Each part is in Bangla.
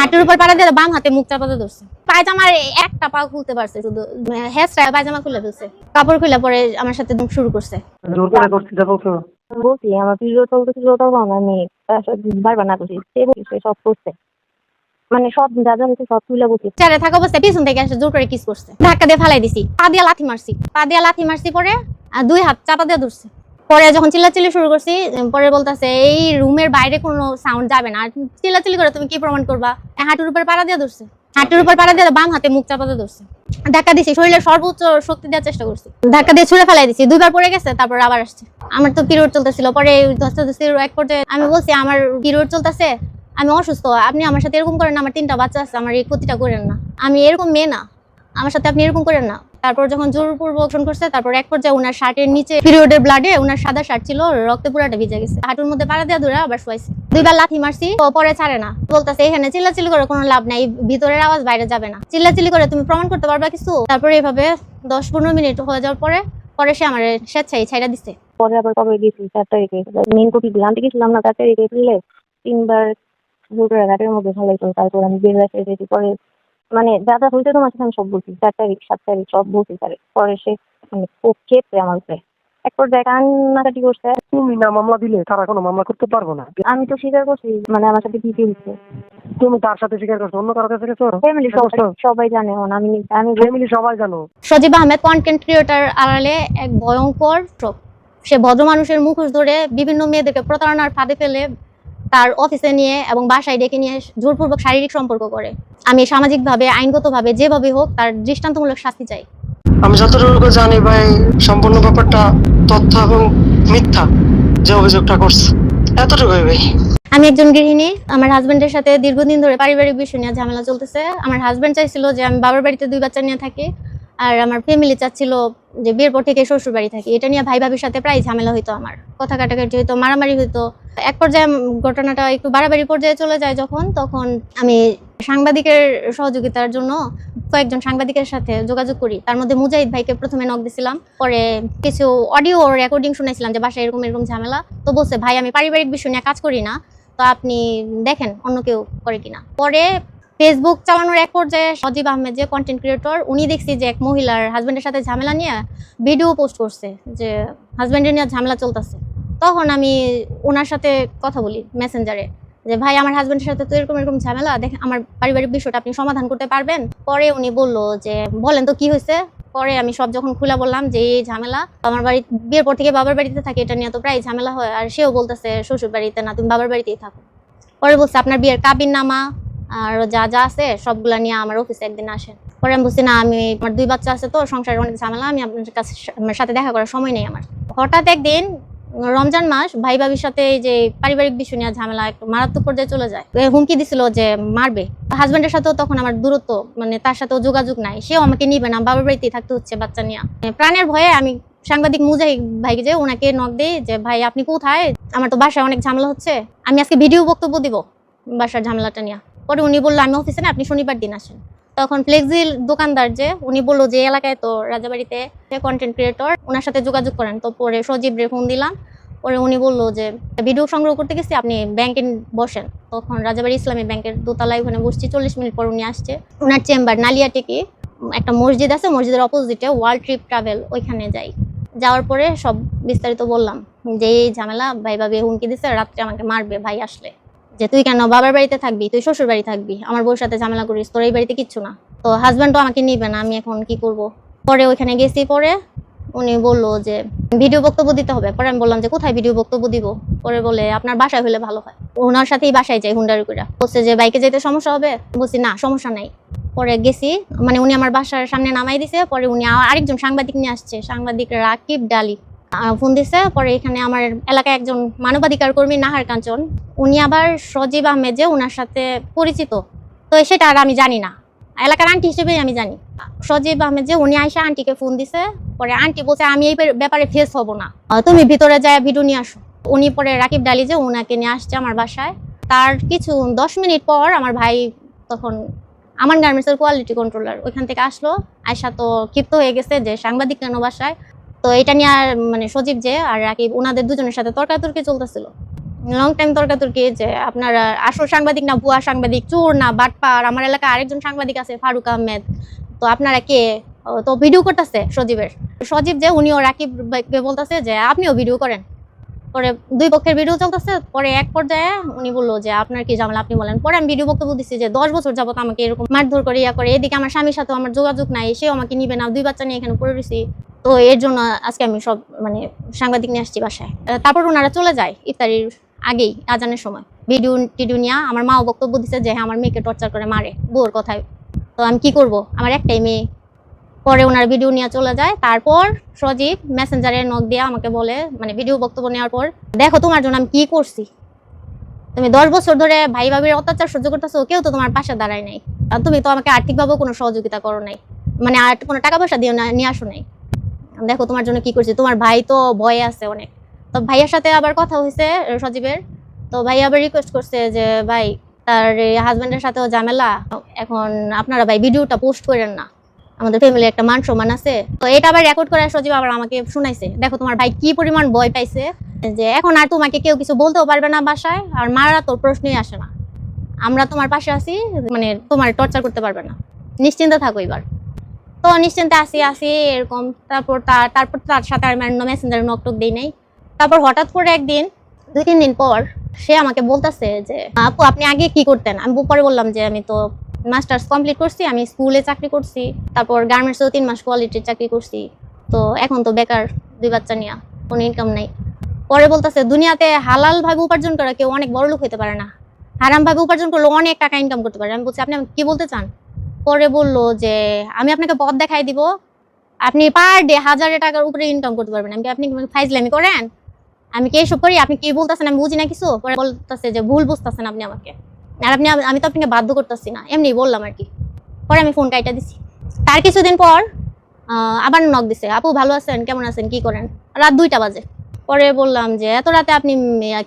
হাঁটুর উপর পাড়া দিয়ে বাম হাতে মুখ চাপাতে ধরছে। পায়জামার একটা পা খুলতে পারছে, শুধু হেঁচড়ায় পায়জামা খুলে ফেলছে। কাপড় খুলে পরে আমার সাথে শুরু করছে। বলছি আমার পিরিয়ড চলতেছিল তখন আমি বারবার না করছি, সে বলছে সব করছে, মানে সব যা যা হয়েছে সব তুলে বলছি। চেয়ারে থাকা অবস্থায় পিছন থেকে এসে জোর করে কিস করছে, ধাক্কা দিয়ে ফালাই দিছি, পা দিয়ে লাথি মারছি পরে দুই হাত চাপা দিয়ে ধরছে। পরে যখন চিল্লাচিল্লি শুরু করছি, পরে বলতেছে এই রুমের বাইরে কোনো সাউন্ড যাবে না, চিল্লাচিল্লি করে তুমি কি প্রমাণ করবা। হাঁটুর উপর পাড়া দিয়ে ধরছে, বাম হাতে মুখ চাপাতে ধরছে। ধাক্কা দিছি, শরীরের সর্বোচ্চ শক্তি দেওয়ার চেষ্টা করছি, ধাক্কা দিয়ে ছুঁড়ে ফেলাই দিছি। দুইবার পড়ে গেছে, তারপর আবার আসছে। আমার তো পিরিয়ড চলতেছিল, পরে ধস্তাধস্তির এক পর্যায়ে আমি বলছি আমার পিরিয়ড চলতেছে, আমি অসুস্থ, আপনি আমার সাথে এরকম করেন না, আমার 3টা বাচ্চা আছে, আমার এই ক্ষতিটা করেন না, আমি এরকম মেয়ে না, আমার সাথে আপনি এরকম করেন না। তারপর যখন জোরপূর্বক ফোন করছে, তারপর এক পর্যায়ে ওনার শার্টের নিচে পিরিয়ডের ব্লাডে, ওনার সাদা শার্ট ছিল, রক্তে পুরাটা ভিজে গেছে। হাঁটুর মধ্যে পাড়া দিয়ে ধরে আবার শোয়াইছে। দুইবার লাথি মারছি, পরে ছাড়ে না, বলতেছে এখানে চিল্লাচিল্লি করে কোনো লাভ নাই, ভিতরের আওয়াজ বাইরে যাবে না, চিল্লাচিল্লি করে তুমি প্রমাণ করতে পারবা কিছু। তারপরে এইভাবে 10-15 মিনিট হয়ে যাওয়ার পরে সে আমার স্বেচ্ছায় ছাইড়া দিছে। পরে আবার কবে গেছি 4 তারিখে মেন কপি আনতে গেছিলাম না, 4 তারিখে এপ্রিলে 3বার ঘাটের মধ্যে ফেলাইতো। তারপর আমি বের হয়েছি, পরে মানে যা যা হয়েছে তোমার সাথে আমি সব বলছি, 4 তারিখ 7 তারিখ সব বলছি। পরে সে মানে খুব খেপছে আমার উপরে, এক পর্যায়ে কান্নাকাটি করছে। তুমি না মামলা দিলে তারা কোনো মামলা করতে পারবো না। আমি তো স্বীকার করছি, মানে আমার সাথে কি হচ্ছে। তুমি তার সাথে স্বীকার করছো, অন্য কারো কাছে গেছো? ফ্যামিলি সবাই জানে, আমি ফ্যামিলি সবাই জানো। সজীব আহমেদ কন্টেন্ট ক্রিয়েটর আড়ালে এক ভয়ঙ্কর চোখ। সে ভদ্র মানুষের মুখোশ ধরে বিভিন্ন মেয়েদেরকে প্রতারণার ফাঁদে ফেলে তার অফিসে নিয়ে এবং বাসায় ডেকে নিয়ে জোরপূর্বক শারীরিক সম্পর্ক করে। আমি সামাজিকভাবে, আইনগতভাবে যেভাবে হোক তার দৃষ্টান্তমূলক শাস্তি চাই। আমি যতটুকু জানি ভাই, সম্পূর্ণ ব্যাপারটা তথ্য এবং মিথ্যা যে অভিযোগটা করছে, এতটুকুই ভাই। আমি একজন গৃহিণী, আমার হাজবেন্ডের সাথে দীর্ঘদিন ধরে পারিবারিক বিষয় নিয়ে ঝামেলা চলতেছে। আমার হাজবেন্ড চাইছিল যে আমি বাবার বাড়িতে 2 বাচ্চা নিয়ে থাকি, আর আমার ফ্যামিলি চাচ্ছিল যে বিয়ের পর থেকে শ্বশুর বাড়ি থাকি। এটা নিয়ে ভাই ভাবির সাথে প্রায় ঝামেলা হইতো, আমার কথা কাটাকাটি হইতো, মারামারি হইতো। এক পর্যায়ে ঘটনাটা একটু বাড়াবাড়ি পর্যায়ে চলে যায় তখন আমি সাংবাদিকের সহযোগিতার জন্য কয়েকজন সাংবাদিকের সাথে যোগাযোগ করি। তার মধ্যে মুজাহিদ ভাইকে প্রথমে নক দিছিলাম, পরে কিছু অডিও রেকর্ডিং শুনেছিলাম যে বাসায় এরকম ঝামেলা। তো বলছে ভাই আমি পারিবারিক বিষয় নিয়ে কাজ করি না, তো আপনি দেখেন অন্য কেউ করে কিনা। পরে ফেসবুক চালানোর এক পর্যায়ে সজীব আহমেদ যে কন্টেন্ট ক্রিয়েটর, উনি দেখছি যে এক মহিলার হাজবেন্ডের সাথে ঝামেলা নিয়ে ভিডিও পোস্ট করছে যে হাজবেন্ডের নিয়ে ঝামেলা চলতেছে। তখন আমি ওনার সাথে কথা বলি মেসেঞ্জারে যে ভাই আমার হাজবেন্ডের সাথে তো এরকম ঝামেলা, দেখেন আমার পারিবারিক বিষয়টা আপনি সমাধান করতে পারবেন। পরে উনি বললো যে বলেন তো কি হয়েছে। পরে আমি সব যখন খুলে বললাম যে এই ঝামেলা, আমার বাড়ি বিয়ের পর থেকে বাবার বাড়িতে থাকি, এটা নিয়ে তো প্রায় ঝামেলা হয়, আর সেও বলতেছে শ্বশুর বাড়িতে না, তুমি বাবার বাড়িতেই থাকো। পরে বলছে আপনার বিয়ের কাবিননামা আর যা যা আছে সবগুলা নিয়ে আমার অফিসে একদিন আসেন। পরে আমি বলছি না, আমি আমার 2 বাচ্চা আছে, তো সংসারের অনেক ঝামেলা, আমি আপনার কাছে আমার সাথে দেখা করার সময় নেই আমার। হঠাৎ একদিন রমজান মাস, ভাই ভাবির সাথে এই যে পারিবারিক বিষয় নিয়ে ঝামেলা একটু মারাত্মক পর্যায়ে চলে যায়। হুমকি দিছিল যে মারবে। হাজবেন্ডের সাথেও তখন আমার দূরত্ব, মানে তার সাথেও যোগাযোগ নাই, সেও আমাকে নিবে না, বাবার বাড়িতেই থাকতে হচ্ছে বাচ্চা নিয়ে। প্রাণের ভয়ে আমি সাংবাদিক মুজাহিদ ভাইকে যে ওনাকে নক দিই যে ভাই আপনি কোথায়, আমার তো বাসায় অনেক ঝামেলা হচ্ছে, আমি আজকে ভিডিও বক্তব্য দিব বাসার ঝামেলাটা নিয়ে। পরে উনি বললো আমি অফিসে না, আপনি শনিবার দিন আসেন। তখন ফ্লেক্সিল দোকানদার যে উনি বললো যে এলাকায় তো রাজাবাড়িতে কন্টেন্ট ক্রিয়েটর, ওনার সাথে যোগাযোগ করেন। তো পরে সজীবরে ফোন দিলাম, পরে উনি বললো যে ভিডিও সংগ্রহ করতে গেছি, আপনি ব্যাংকে বসেন। তখন রাজাবাড়ি ইসলামী ব্যাংকের দোতলায় ওখানে বসছি। 40 মিনিট পর উনি আসছে। ওনার চেম্বার নালিয়াটিকি একটা মসজিদ আছে, মসজিদের অপোজিটে ওয়ার্ল্ড ট্রিপ ট্রাভেল, ওইখানে যাই। যাওয়ার পরে সব বিস্তারিত বললাম যে এই ঝামেলা, ভাই ভাবি হুমকি দিচ্ছে রাত্রে আমাকে মারবে ভাই আসলে, যে তুই কেন বাবার বাড়িতে থাকবি, তুই শ্বশুর বাড়ি থাকবি, আমার বউর সাথে ঝামেলা করিস, তোর এই বাড়িতে কিচ্ছু না। তো হাজব্যান্ডও আমাকে নিবে না, আমি এখন কি করব। পরে ওইখানে গেছি, পরে উনি বললো যে ভিডিও বক্তব্য দিতে হবে। পরে আমি বললাম যে কোথায় ভিডিও বক্তব্য দিব। পরে বলে আপনার বাসায় হলে ভালো হয়। ওনার সাথেই বাসায় যাই হুন্ডারি করে। বলছে যে বাইকে যেতে সমস্যা হবে, বলছি না সমস্যা নাই। পরে গেছি, মানে উনি আমার বাসার সামনে নামাই দিছে। পরে উনি আরেকজন সাংবাদিক নিয়ে আসছে, সাংবাদিক রাকিব ডালি ফোন দিছে। পরে এখানে আমার এলাকায় একজন মানবাধিকার কর্মী নাহার কাঞ্চন, উনি আবার সজীব আহমেদ যে ওনার সাথে পরিচিত, তো সেটা আর আমি জানি না, এলাকার আন্টি হিসেবেই আমি জানি। সজীব আহমেদ যে উনি আয়সা আন্টিকে ফোন দিছে। পরে আন্টি বলছে আমি এই ব্যাপারে ফেস হব না, তুমি ভিতরে যায় ভিডিও নিয়ে আসো। উনি পরে রাকিব ডালি যে ওনাকে নিয়ে আসছে আমার বাসায়। তার কিছু 10 মিনিট পর আমার ভাই, তখন আমান গার্মেন্টসের কোয়ালিটি কন্ট্রোলার, ওইখান থেকে আসলো। আয়সা তো ক্ষিপ্ত হয়ে গেছে যে সাংবাদিক কেন বাসায়। তো এটা নিয়ে আর মানে সজীব যে আর রাকিব, ওনাদের দুজনের সাথে তর্কাতর্কি চলতেছিল। লং টাইম তর্কাতর্কি যে আপনারা আসল সাংবাদিক না ভুয়া সাংবাদিক, চোর না বাটপার। আমার এলাকায় আরেকজন সাংবাদিক আছে ফারুক আহমেদ, তো আপনারা কে? তো ভিডিও করতেছে সজীব যে উনিও রাকিব ভাইকে বলতেছে যে আপনিও ভিডিও করেন। পরে দুই পক্ষের ভিডিও চলতেছে। পরে এক পর্যায়ে উনি বললো যে আপনার কি ঝামেলা আপনি বলেন। পরে আমি ভিডিও বক্তব্য দিচ্ছি যে 10 বছর যাবত আমাকে এরকম মারধর করে ইয়া করে, এদিকে আমার স্বামীর সাথেও আমার যোগাযোগ নাই, সেও আমাকে নিবে না, 2 বাচ্চা নিয়ে এখানে পড়ে রয়েছি। তো এর জন্য আজকে আমি সব মানে সাংবাদিক নিয়ে আসছি বাসায়। তারপর ওনারা চলে যায় ইফতারির আগেই আজানের সময়। ভিডিও টিডিও নিয়ে আমার মাও বক্তব্য দিচ্ছে যে হ্যাঁ আমার মেয়েকে টর্চার করে মারে বউর কথায়। তো আমি কি করব, আমার একটাই মেয়ে। পরে ওনার ভিডিও নিয়ে চলে যায়। তারপর সজীব মেসেঞ্জারে নক দিয়ে আমাকে বলে, মানে ভিডিও বক্তব্য নেওয়ার পর, দেখো তোমার জন্য আমি কি করছি, তুমি 10 বছর ধরে ভাই ভাবির অত্যাচার সহ্য করতেছো, কেউ তো তোমার পাশে দাঁড়ায় নাই, আর তুমি তো আমাকে আর্থিকভাবেও কোনো সহযোগিতা করো নাই, মানে আর কোনো টাকা পয়সা দিয়ে নিয়ে আসো নাই। দেখো তোমার জন্য কি করছি, তোমার ভাই তো ভয়ে আছে অনেক। তো ভাইয়ার সাথে আবার কথা হয়েছে সজীবের। তো ভাই আবার রিকোয়েস্ট করছে যে ভাই তার হাজবেন্ডের সাথেও ঝামেলা, এখন আপনারা ভাই ভিডিওটা পোস্ট করেন না, আমাদের ফ্যামিলি একটা মান সম্মান আছে। তো এটা আবার রেকর্ড করে সজীব আবার আমাকে শুনাইছে, দেখো তোমার ভাই কি পরিমাণ ভয় পাইছে, যে এখন আর তোমাকে কেউ কিছু বলতেও পারবে না বাসায়, আর মারা তোর প্রশ্নই আসে না, আমরা তোমার পাশে আছি, মানে তোমার টর্চার করতে পারবে না, নিশ্চিন্তে থাকো এবার। তো নিশ্চিন্তে আসি এরকম। তারপর তার সাথে আর মেসেঞ্জারে নকটক দেই নাই। তারপর হঠাৎ করে একদিন 2-3 দিন পর সে আমাকে বলতেছে যে আপু আপনি আগে কি করতেন। আমি পরে বললাম যে আমি তো মাস্টার্স কমপ্লিট করছি, আমি স্কুলে চাকরি করছি, তারপর গার্মেন্টসেও 3 মাস কোয়ালিটির চাকরি করছি, তো এখন তো বেকার, 2 বাচ্চা নিয়ে কোনো ইনকাম নাই। পরে বলতেছে দুনিয়াতে হালাল ভাবে উপার্জন করা কেউ অনেক বড় লোক হতে পারে না, হারাম ভাবে উপার্জন করলে অনেক টাকা ইনকাম করতে পারে। আমি বলছি আপনি কি বলতে চান? পরে বললো যে আমি আপনাকে পথ দেখাই দিব, আপনি পার ডে 1000 টাকার উপরে ইনকাম করতে পারবেন। আপনি ফাইজলামি করেন, আমি কি এসব করি? আপনি কি বলতেছেন আমি বুঝি না কিছু। পরে বলতেছে যে ভুল বুঝতেছেন আপনি আমাকে, আর আমি তো আপনাকে বাধ্য করতেছি না, এমনি বললাম আর কি। পরে আমি ফোন কাইটা দিছি। তার কিছুদিন পর আবার নক দিছে, আপু ভালো আছেন, কেমন আছেন, কি করেন? রাত 2টা বাজে। পরে বললাম যে এত রাতে আপনি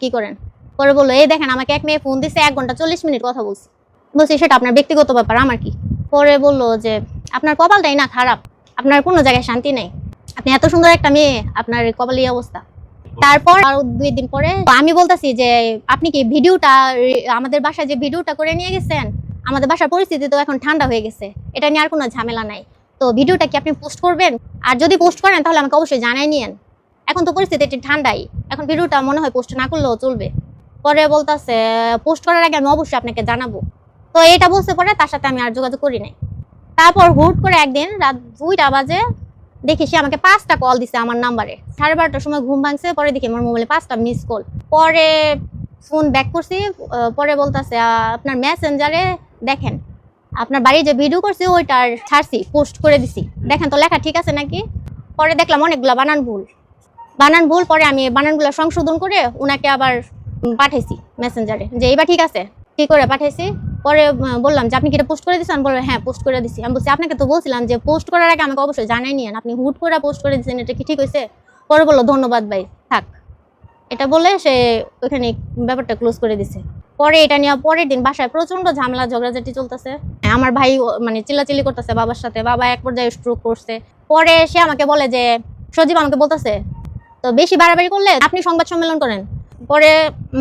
কি করেন? পরে বললো এই দেখেন আমাকে এক মেয়ে ফোন দিছে, 1 ঘন্টা 40 মিনিট কথা বলছি। বলছি সেটা আপনার ব্যক্তিগত ব্যাপার, আমার কি? পরে বললো যে আপনার কপালটাই না খারাপ, আপনার কোনো জায়গায় শান্তি নেই, আপনি এত সুন্দর একটা মেয়ে, আপনার কপাল এই অবস্থা। তারপর আরো 2 দিন পরে আমি বলতেছি যে আপনি কি ভিডিওটা আমাদের বাসায় যে ভিডিওটা করে নিয়ে গেছেন, আমাদের বাসার পরিস্থিতি তো এখন ঠান্ডা হয়ে গেছে, এটা নিয়ে আর কোনো ঝামেলা নাই, তো ভিডিওটা কি আপনি পোস্ট করবেন? আর যদি পোস্ট করেন তাহলে আমাকে অবশ্যই জানাই নিয়েন, এখন তো পরিস্থিতি ঠান্ডাই, এখন ভিডিওটা মনে হয় পোস্ট না করলেও চলবে। পরে বলতেছে পোস্ট করার আগে আমি অবশ্যই আপনাকে জানাবো। তো এটা বলছে, পরে তার সাথে আমি আর যোগাযোগ করি নাই। তারপর হুট করে একদিন রাত 2টা বাজে দেখি সে আমাকে 5টা কল দিছে আমার নাম্বারে। 12:30টার সময় ঘুম ভাঙছে, পরে দেখি আমার মোবাইলে 5টা মিস কল। পরে ফোন ব্যাক করছি, পরে বলতেছে আপনার মেসেঞ্জারে দেখেন আপনার বাড়ি যে ভিডিও করছি ওইটার ছাড়ছি, পোস্ট করে দিছি, দেখেন তো লেখা ঠিক আছে নাকি। পরে দেখলাম অনেকগুলা বানান ভুল। পরে আমি বানানগুলো সংশোধন করে ওনাকে আবার পাঠাইছি মেসেঞ্জারে যে এইবার ঠিক আছে, কি করে পাঠাইছি। পরে বললাম যে আপনি কি এটা পোস্ট করে দিচ্ছেন? বললো হ্যাঁ পোস্ট করে দিছি। আমি বলছি আপনাকে তো বলছিলাম যে পোস্ট করার আগে আমাকে অবশ্যই জানাই নিয়েন, আপনি হুট করে পোস্ট করে দিচ্ছেন, এটা কি ঠিক হয়েছে? পরে বললো ধন্যবাদ ভাই, থাক। এটা বলে সে ওইখানে ব্যাপারটা ক্লোজ করে দিছে। পরে এটা নিয়ে পরের দিন বাসায় প্রচন্ড ঝামেলা ঝগড়াঝাটি চলতেছে, আমার ভাই মানে চিল্লাচিল্লি করতেছে বাবার সাথে, বাবা এক পর্যায়ে স্ট্রোক করছে। পরে সে আমাকে বলে যে সজীব আমাকে বলতেছে তো বেশি বাড়াবাড়ি করলে আপনি সংবাদ সম্মেলন করেন। পরে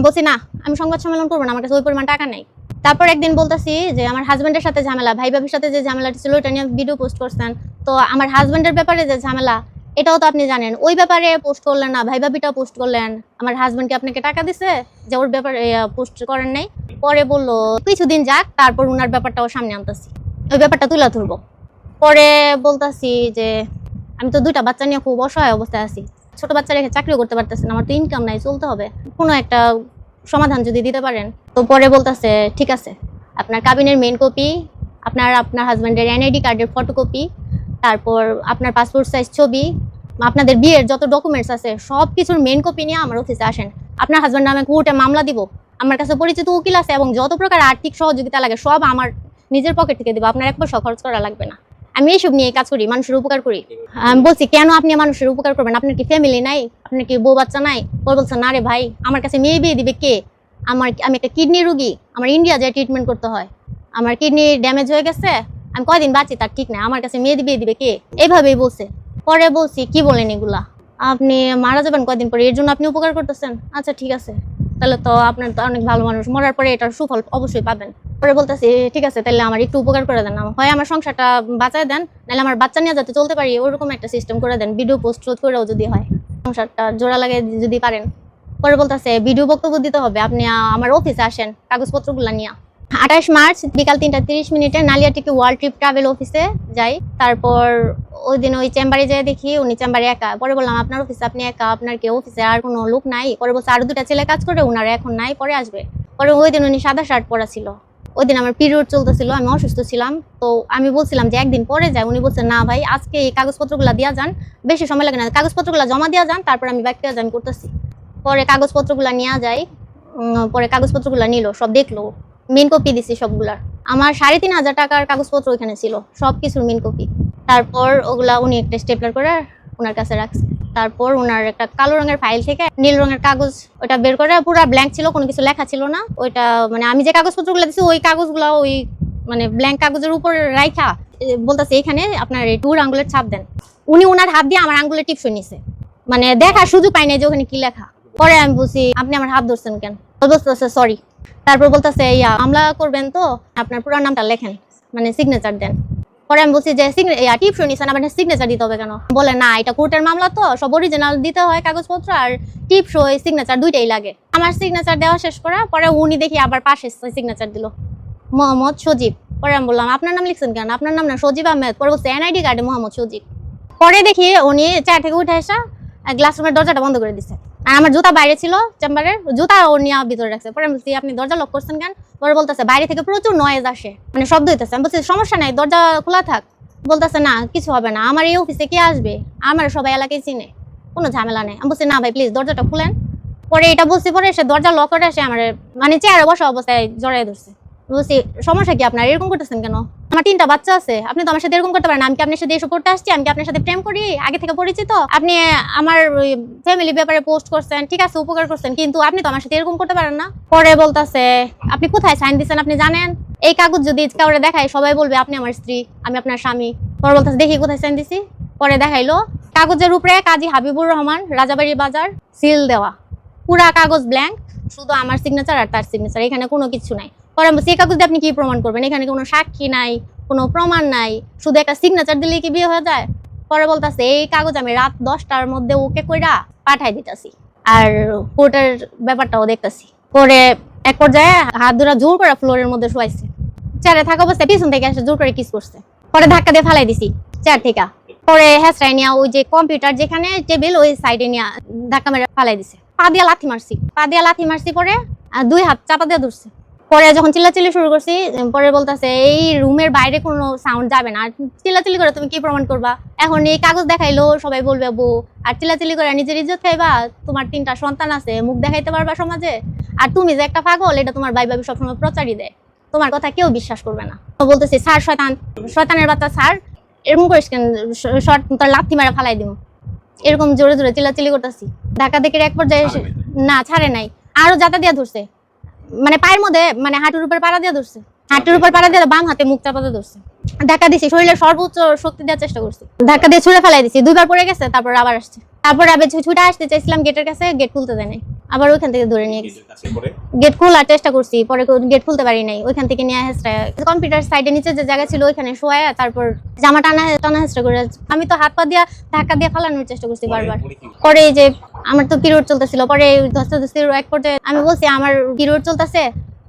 বলছি না আমি সংবাদ সম্মেলন করবো না, আমার কাছে ওই পরিমাণ টাকা নেই। তারপর একদিন বলতেছি যে আমার হাজবেন্ডের সাথে ঝামেলা, ভাই ভাবির সাথে যে ঝামেলাটা ছিল ওটা নিয়ে ভিডিও পোস্ট করছেন, তো আমার হাজবেন্ডের ব্যাপারে যে ঝামেলা এটাও তো আপনি জানেন, ওই ব্যাপারে পোস্ট করলেন না, ভাই ভাবিটাও পোস্ট করলেন, আমার হাজবেন্ডকে আপনাকে টাকা দিছে যে ওর ব্যাপারে পোস্ট করেন নাই। পরে বললো কিছুদিন যাক, তারপর ওনার ব্যাপারটাও সামনে আনতেছি, ওই ব্যাপারটা তুলে ধরবো। পরে বলতেছি যে আমি তো 2টা বাচ্চা নিয়ে খুব অসহায় অবস্থায় আছি, ছোট বাচ্চা রেখে চাকরিও করতে পারতেছি না, আমার তো ইনকাম নাই, চলতে হবে, কোনো একটা সমাধান যদি দিতে পারেন। তো পরে বলতেছে ঠিক আছে, আপনার কাবিনের মেইন কপি, আপনার হাজবেন্ডের এনআইডি কার্ডের ফটোকপি, তারপর আপনার পাসপোর্ট সাইজ ছবি, আপনাদের বিয়ের যত ডকুমেন্টস আছে সব কিছুর মেইন কপি নিয়ে আমার অফিসে আসেন, আপনার হাজবেন্ড নামে কোর্টে মামলা দিব, আমার কাছে পরিচিত উকিল আছে, এবং যত প্রকার আর্থিক সহযোগিতা লাগে সব আমার নিজের পকেট থেকে দেবো, আপনার 1 পয়সা খরচ করা লাগবে না, আমি এইসব নিয়ে কাজ করি, মানুষের উপকার করি। আমি বলছি কেন আপনি মানুষের উপকার করবেন, আপনার কি ফ্যামিলি নাই, আপনার কি বউ বাচ্চা নাই? ওর বলছে না রে ভাই, আমার কাছে মেয়ে বিয়ে দিবে কে, আমি একটা কিডনি রোগী, আমার ইন্ডিয়া যায় ট্রিটমেন্ট করতে হয়, আমার কিডনি ড্যামেজ হয়ে গেছে, আমি কয়দিন বাঁচি তার ঠিক নাই, আমার কাছে মেয়ে বিয়ে দিবে কে, এইভাবেই বলছে। পরে বলছি কি বলেন এগুলা, আপনি মারা যাবেন কয়দিন পরে, এর জন্য আপনি উপকার করতেছেন, আচ্ছা ঠিক আছে তাহলে তো আপনার তো অনেক ভালো মানুষ, মরার পরে এটার সুফল অবশ্যই পাবেন। পরে বলতেছি ঠিক আছে তাহলে আমার একটু উপকার করে দেন, হয় আমার সংসারটা বাঁচায় দেন, নাহলে আমার বাচ্চা নিয়ে যাতে চলতে পারি ওরকম একটা সিস্টেম করে দেন, ভিডিও পোস্ট করেও যদি হয়, সংসারটা জোড়া লাগে যদি পারেন। পরে বলতেছে ভিডিও বক্তব্য দিতে হবে, আপনি আমার অফিসে আসেন কাগজপত্রগুলো নিয়ে। 28 মার্চ বিকাল 3:30 নালিয়াটিকি ওয়ার্ল্ড ট্রিপ ট্রাভেল অফিসে যাই। তারপর ওই দিন ওই চেম্বারে যেয়ে দেখি উনি চেম্বারে একা। পরে বললাম আপনার অফিসে আপনি একা, আপনার কি অফিসে আর কোনো লোক নাই? পরে বলছে আরো 2টা ছেলে কাজ করে, উনারা এখন নাই, পরে আসবে। পরে ওই দিন উনি সাদা শার্ট পরা ছিল। ওই দিন আমার পিরিয়ড চলতেছিল, আমি অসুস্থ ছিলাম, তো আমি বলছিলাম যে একদিন পরে যাই। উনি বলছে না ভাই আজকে এই কাগজপত্রগুলো দিয়া যান, বেশি সময় লাগে না, কাগজপত্রগুলো জমা দিয়া যান, তারপর আমি ব্যাক কাজ আমি করতেছি। পরে কাগজপত্রগুলো নিয়ে যাই, পরে কাগজপত্রগুলো নিল, সব দেখলো, মেন কপি দিছি সবগুলার। আমার 3,500 টাকার কাগজপত্র ওইখানে ছিল, সবকিছুর মেন কপি। তারপর ওগুলা উনি একটা স্টেপলার করে ওনার কাছে রাখছে। তারপর ওনার একটা কালো রঙের ফাইল থেকে নীল রঙের কাগজ ওটা বের করে, পুরো ব্ল্যাঙ্ক ছিল, কোনো কিছু লেখা ছিল না ওইটা, মানে আমি যে কাগজপত্রগুলো দিছি ওই কাগজগুলো ওই মানে ব্ল্যাঙ্ক কাগজের উপর রাইখা বলতেছে এখানে আপনার এই 2 আঙ্গুলের ছাপ দেন। উনি ওনার হাত দিয়ে আমার আঙ্গুলের টিপস নিছে, মানে দেখার সুযোগ পাই নাই যে ওখানে কি লেখা। পরে আমি বলছি আপনি আমার হাত ধরছেন কেন? বলতেছে সরি। তারপর বলতেছে মামলা করবেন তো আপনার পুরো নামটা লেখেন, মানে সিগনেচার দেন। পরে আমি বলছি যে টিপস নিছেন আবার সিগনেচার দিতে হবে কেন? বলে না এটা কোর্টের মামলা তো, সব অরিজিনাল দিতে হয় কাগজপত্র, আর টিপস ওই সিগনেচার দুইটাই লাগে। আমার সিগনেচার দেওয়া শেষ করা পরে উনি দেখি আবার পাশে সিগনেচার দিল, মোহাম্মদ সজীব। পরে আমি বললাম আপনার নাম লিখছেন কেন? আপনার নাম না সজীব আহমেদ। পরে বলছে এনআইডি কার্ডে মোহাম্মদ সজীব। পরে দেখি উনি চেয়ার থেকে উঠে আসা গ্লাস রুমের দরজাটা বন্ধ করে দিছে, আর আমার জুতা বাইরে ছিল চেম্বারের, জুতা ও নিয়ে ভিতরে রাখছে। পরে আমি বলছি আপনি দরজা লক করছেন কেন? পরে বলতেছে বাইরে থেকে প্রচুর নয়েজ আসে, মানে শব্দ হইতেছে। আমি বলছি সমস্যা নাই, দরজা খোলা থাক। বলতেছে না কিছু হবে না, আমার এই অফিসে কে আসবে, আমার সবাই এলাকায় চিনে, কোনো ঝামেলা নেই। আমি বলছি না ভাই প্লিজ দরজাটা খুলেন। পরে এটা বলছি, পরে সে দরজা লক করে এসে আমার মানে চেয়ারে বসা অবস্থায় জড়াই ধরছে। বলছি সমস্যা কি আপনার, এরকম করতেছেন কেন? আমার 3টা বাচ্চা আছে, আপনি তো আমার সাথে এরকম করতে পারেন? আমি কি আপনার সাথে এসব করতে আসছি? আমি কি আপনার সাথে প্রেম করি? আগে থেকে পরিচিত? আপনি আমার ফ্যামিলি ব্যাপারে পোস্ট করছেন, ঠিক আছে উপকার করছেন, কিন্তু আপনি তো আমার সাথে এরকম করতে পারেন না। পরে বলতেছে আপনি কোথায় সাইন দিচ্ছেন আপনি জানেন? এই কাগজ যদি কাউরে দেখায় সবাই বলবে আপনি আমার স্ত্রী, আমি আপনার স্বামী। পরে বলতেছে দেখি কোথায় সাইন দিছি। পরে দেখাইলো কাগজের উপরে কাজী হাবিবুর রহমান, রাজাবাড়ি বাজার, সিল দেওয়া, পুরা কাগজ ব্ল্যাঙ্ক, শুধু আমার সিগনেচার আর তার সিগনেচার, এখানে কোনো কিছু নাই। পরে আমি বলছি এই কাগজ দিয়ে আপনি কি প্রমাণ করবেন? এখানে কোনো সাক্ষী নাই, কোনো প্রমাণ নাই, শুধু একটা সিগনেচার দিলে কি বিয়ে হয়ে যায়? পরে বলতেছে এই কাগজ আমি রাত 10টার মধ্যে ওকে কইরা পাঠাই দিতেছি, আর কোর্টের ব্যাপারটাও দেখতেছি। পরে এক পর্যায়ে হাত ধরা জোর করে ফ্লোরের মধ্যে শোয়াইছে, চেয়ারে থাকা অবস্থায় পিছন থেকে এসে জোর করে কিস করছে। পরে ধাক্কা দিয়ে ফালাই দিছি চেয়ার থেকে। পরে হেসরাই নিয়ে ওই যে কম্পিউটার যেখানে টেবিল ওই সাইডে নিয়ে ধাক্কা মেরে ফালাই দিছে। পা দিয়ে লাথি মারছি, পরে 2 হাত চাপা দিয়ে ধরছে। পরে যখন চিল্লাচিল্লি শুরু করছি, পরে বলতেছে এই রুমের বাইরে কোনো সাউন্ড যাবে না, আর চিল্লাচিল্লি করে তুমি কি প্রমাণ করবা? এখন এই কাগজ দেখাইলো সবাই বলবে বউ, আর চিল্লাচিল্লি করে নিজের ইজ্জত খাইবা? তোমার 3টা সন্তান আছে, মুখ দেখাইতে পারবা সমাজে? আর তুমি যে একটা পাগল এটা তোমার ভাই ভাবি সবসময় প্রচারই দেয়, তোমার কথা কেউ বিশ্বাস করবে না। তো বলতেছি স্যার শয়তানের বাচ্চা স্যার, এরকম করিস কেন, তোর লাথি মারা ফালাই দিব, এরকম জোরে জোরে চিল্লাচিল্লি করতেছি। ধাক্কা দেখে এক পর্যায়ে না ছাড়ে নাই, আরো জাতা দিয়ে ধরছে, মানে পায়ের মধ্যে মানে হাঁটুর উপর পাড়া দিয়ে ধরছে, হাঁটুর উপর পাড়া দিয়ে বাম হাতে মুখ চাপা দিয়ে ধরছে। ধাক্কা দিছি, শরীরের সর্বোচ্চ শক্তি দেওয়ার চেষ্টা করছি, ধাক্কা দিয়ে ছুঁড়ে ফেলাই দিছি, 2বার পড়ে গেছে, তারপর আবার আসছে। তারপর আবার ছুটে আসতে চাইছিলাম গেটের কাছে, গেট খুলতে দেয় নাই, আবার ওইখান থেকে ধরে নিয়ে গেছি। গেট খোলার চেষ্টা করছি, পরে গেট খুলতে পারি নাই, ওইখান থেকে নিয়ে হেসরা কম্পিউটার সাইডে নিচে যে জায়গা ছিল ওইখানে শোয়া, তারপর জামা টানা হেসরা করে আমি তো হাত পা দিয়ে ধাক্কা দিয়ে ফালানোর চেষ্টা করছি বারবার। পরে এই যে আমার তো পিরিয়ড চলতেছিল, পরে ধস্তাধস্তির এক পর্যায়ে আমি বলছি আমার পিরিয়ড চলতেছে,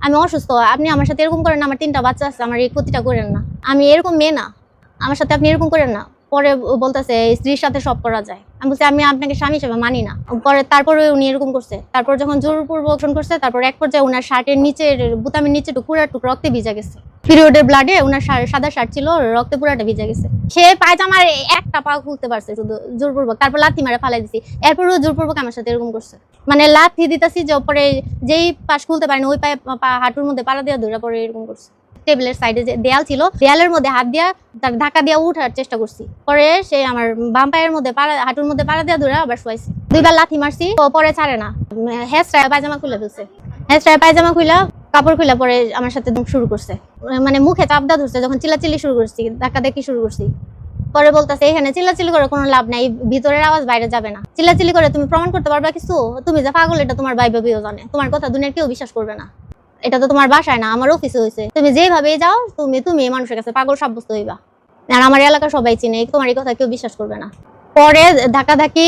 আমি অসুস্থ, আপনি আমার সাথে এরকম করেন না, আমার 3টা বাচ্চা আছে, আমার এই ক্ষতিটা করেন না, আমি এরকম মেয়ে না, আমার সাথে আপনি এরকম করেন না। পরে বলতেছে স্ত্রীর সাথে সব করা যায়। আমি বলছি আমি আপনাকে স্বামী হিসেবে মানি না। পরে তারপরে উনি এরকম করছে, তারপর যখন জোরপূর্বক করছে, তারপর এক পর্যায়ে ওনার শার্টের নিচের বুতামের নিচে পুরাটুকু রক্তে ভিজা গেছে, পিরিয়ডের ব্লাডে ওনার সাদা শার্ট ছিল, রক্তে পুরাটা ভিজা গেছে। সে পায়জামার একটা পা খুলতে পারছে শুধু জোরপূর্বক, তারপর লাথি মারে ফালাই দিছি। এরপরও জোরপূর্বক আমার সাথে এরকম করছে, মানে লাথি দিতেছি যে পরে যেই পাশ খুলতে পারেনি ওই পায়ে হাঁটুর মধ্যে পাড়া দিয়ে ধরে পরে এরকম করছে। টেবিলের সাইডে যে দেয়াল ছিল, দেয়ালের মধ্যে হাত দিয়া তার ধাক্কা দিয়ে উঠার চেষ্টা করছি, পরে সে আমার বাম পায়ের মধ্যে হাঁটুর মধ্যে পাড়া দিয়ে ধরে আবার শোয়াইছে। 2বার লাথি মারছি, পরে ছাড়ে না, হেসরায় পায়জামা খুলে ফেলছে, হেসরায় পায়জামা খুলা কাপড় খুলে পরে আমার সাথে শুরু করছে, মানে মুখে চাপ দেওয়া ধরছে। যখন চিল্লাচিল্লি শুরু করছি, ধাক্কা দেখি শুরু করছি, পরে বলতেছে এখানে চিল্লাচিল্লি করে কোনো লাভ নাই, ভিতরের আওয়াজ বাইরে যাবে না। চিল্লাচিল্লি করে তুমি প্রমাণ করতে পারবা কিছু? তুমি যে পাগল এটা তোমার ভাই ভাবিও জানে, তোমার কথা দুনিয়ার কেউ বিশ্বাস করবে না। এটা তো তোমার বাসায় না, আমার অফিসে হয়েছে। তুমি যেভাবে যাও তুমি মানুষের কাছে পাগল সাব্যস্ত হইবা। আর আমার এলাকা সবাই চিনে, তোমার এই কথা কেউ বিশ্বাস করবে না। পরে ধাক্কাধাক্কি,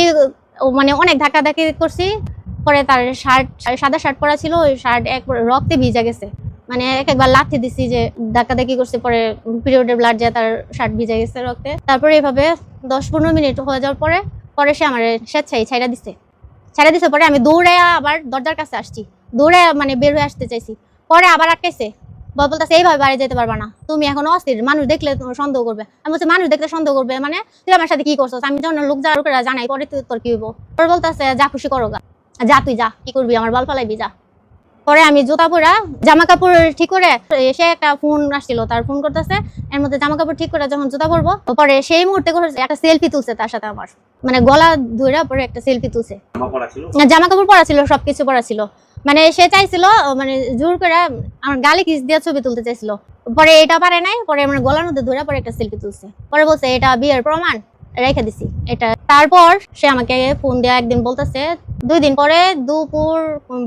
মানে অনেক ধাক্কাধাক্কি করছি। পরে তার শার্ট, সাদা শার্ট পরা ছিল, ওই শার্ট এক রক্তে ভিজা গেছে। মানে একবার লাথি দিছি যে ধাক্কাধাক্কি করছে, পরে পিরিয়ডের ব্লাড যায়, তার শার্ট ভিজে গেছে রক্তে। তারপরে এইভাবে 10-15 মিনিট হয়ে যাওয়ার পরে সে আমার স্বেচ্ছায় ছাইড়া দিছে। পরে আমি দৌড়ে আবার দরজার কাছে আসছি, দৌড়ে মানে বের হয়ে আসতে চাইছি। পরে আবার আটকাইছে, বলতেছে এইভাবে বাড়ি যেতে পারবা না, তুমি এখন অস্থির, মানুষ দেখলে তোমার সন্দেহ করবে। আমি বলছি মানুষ দেখলে সন্দেহ করবে মানে? তুই আমার সাথে কি করছো? আমি যখন লোকেরা জানাই পরে তোর কি হইব? পরে বলতেছে যা খুশি করো গা, যা তুই যা, কি করবি, আমার বাল ফালাইবি, যা। পরে আমি জুতা পরা জামা কাপড় ঠিক করে, সে একটা ফোন আসছিল, তার ফোন করতেছে, এর মধ্যে জামা কাপড় ঠিক করে যখন জুতা পরবো, পরে সেই মুহূর্তে একটা সেলফি তুলছে তার সাথে আমার, মানে গলা ধরে পরে একটা সেলফি তুলছে। জামা কাপড় পরা ছিল, সবকিছু পরা ছিল। মানে সে চাইছিল মানে জোর করে আমার গালে কিস দিয়ে ছবি তুলতে চাইছিল। পরে এটা পারে নাই, পরে আমার গলার মধ্যে ধরে পরে একটা সেলফি তুলছে। পরে বলছে এটা বিয়ের প্রমাণ, রেখে দিছি এটা। তারপর সে আমাকে ফোন দিয়ে একদিন বলতেছে, 2 দিন পরে দুপুর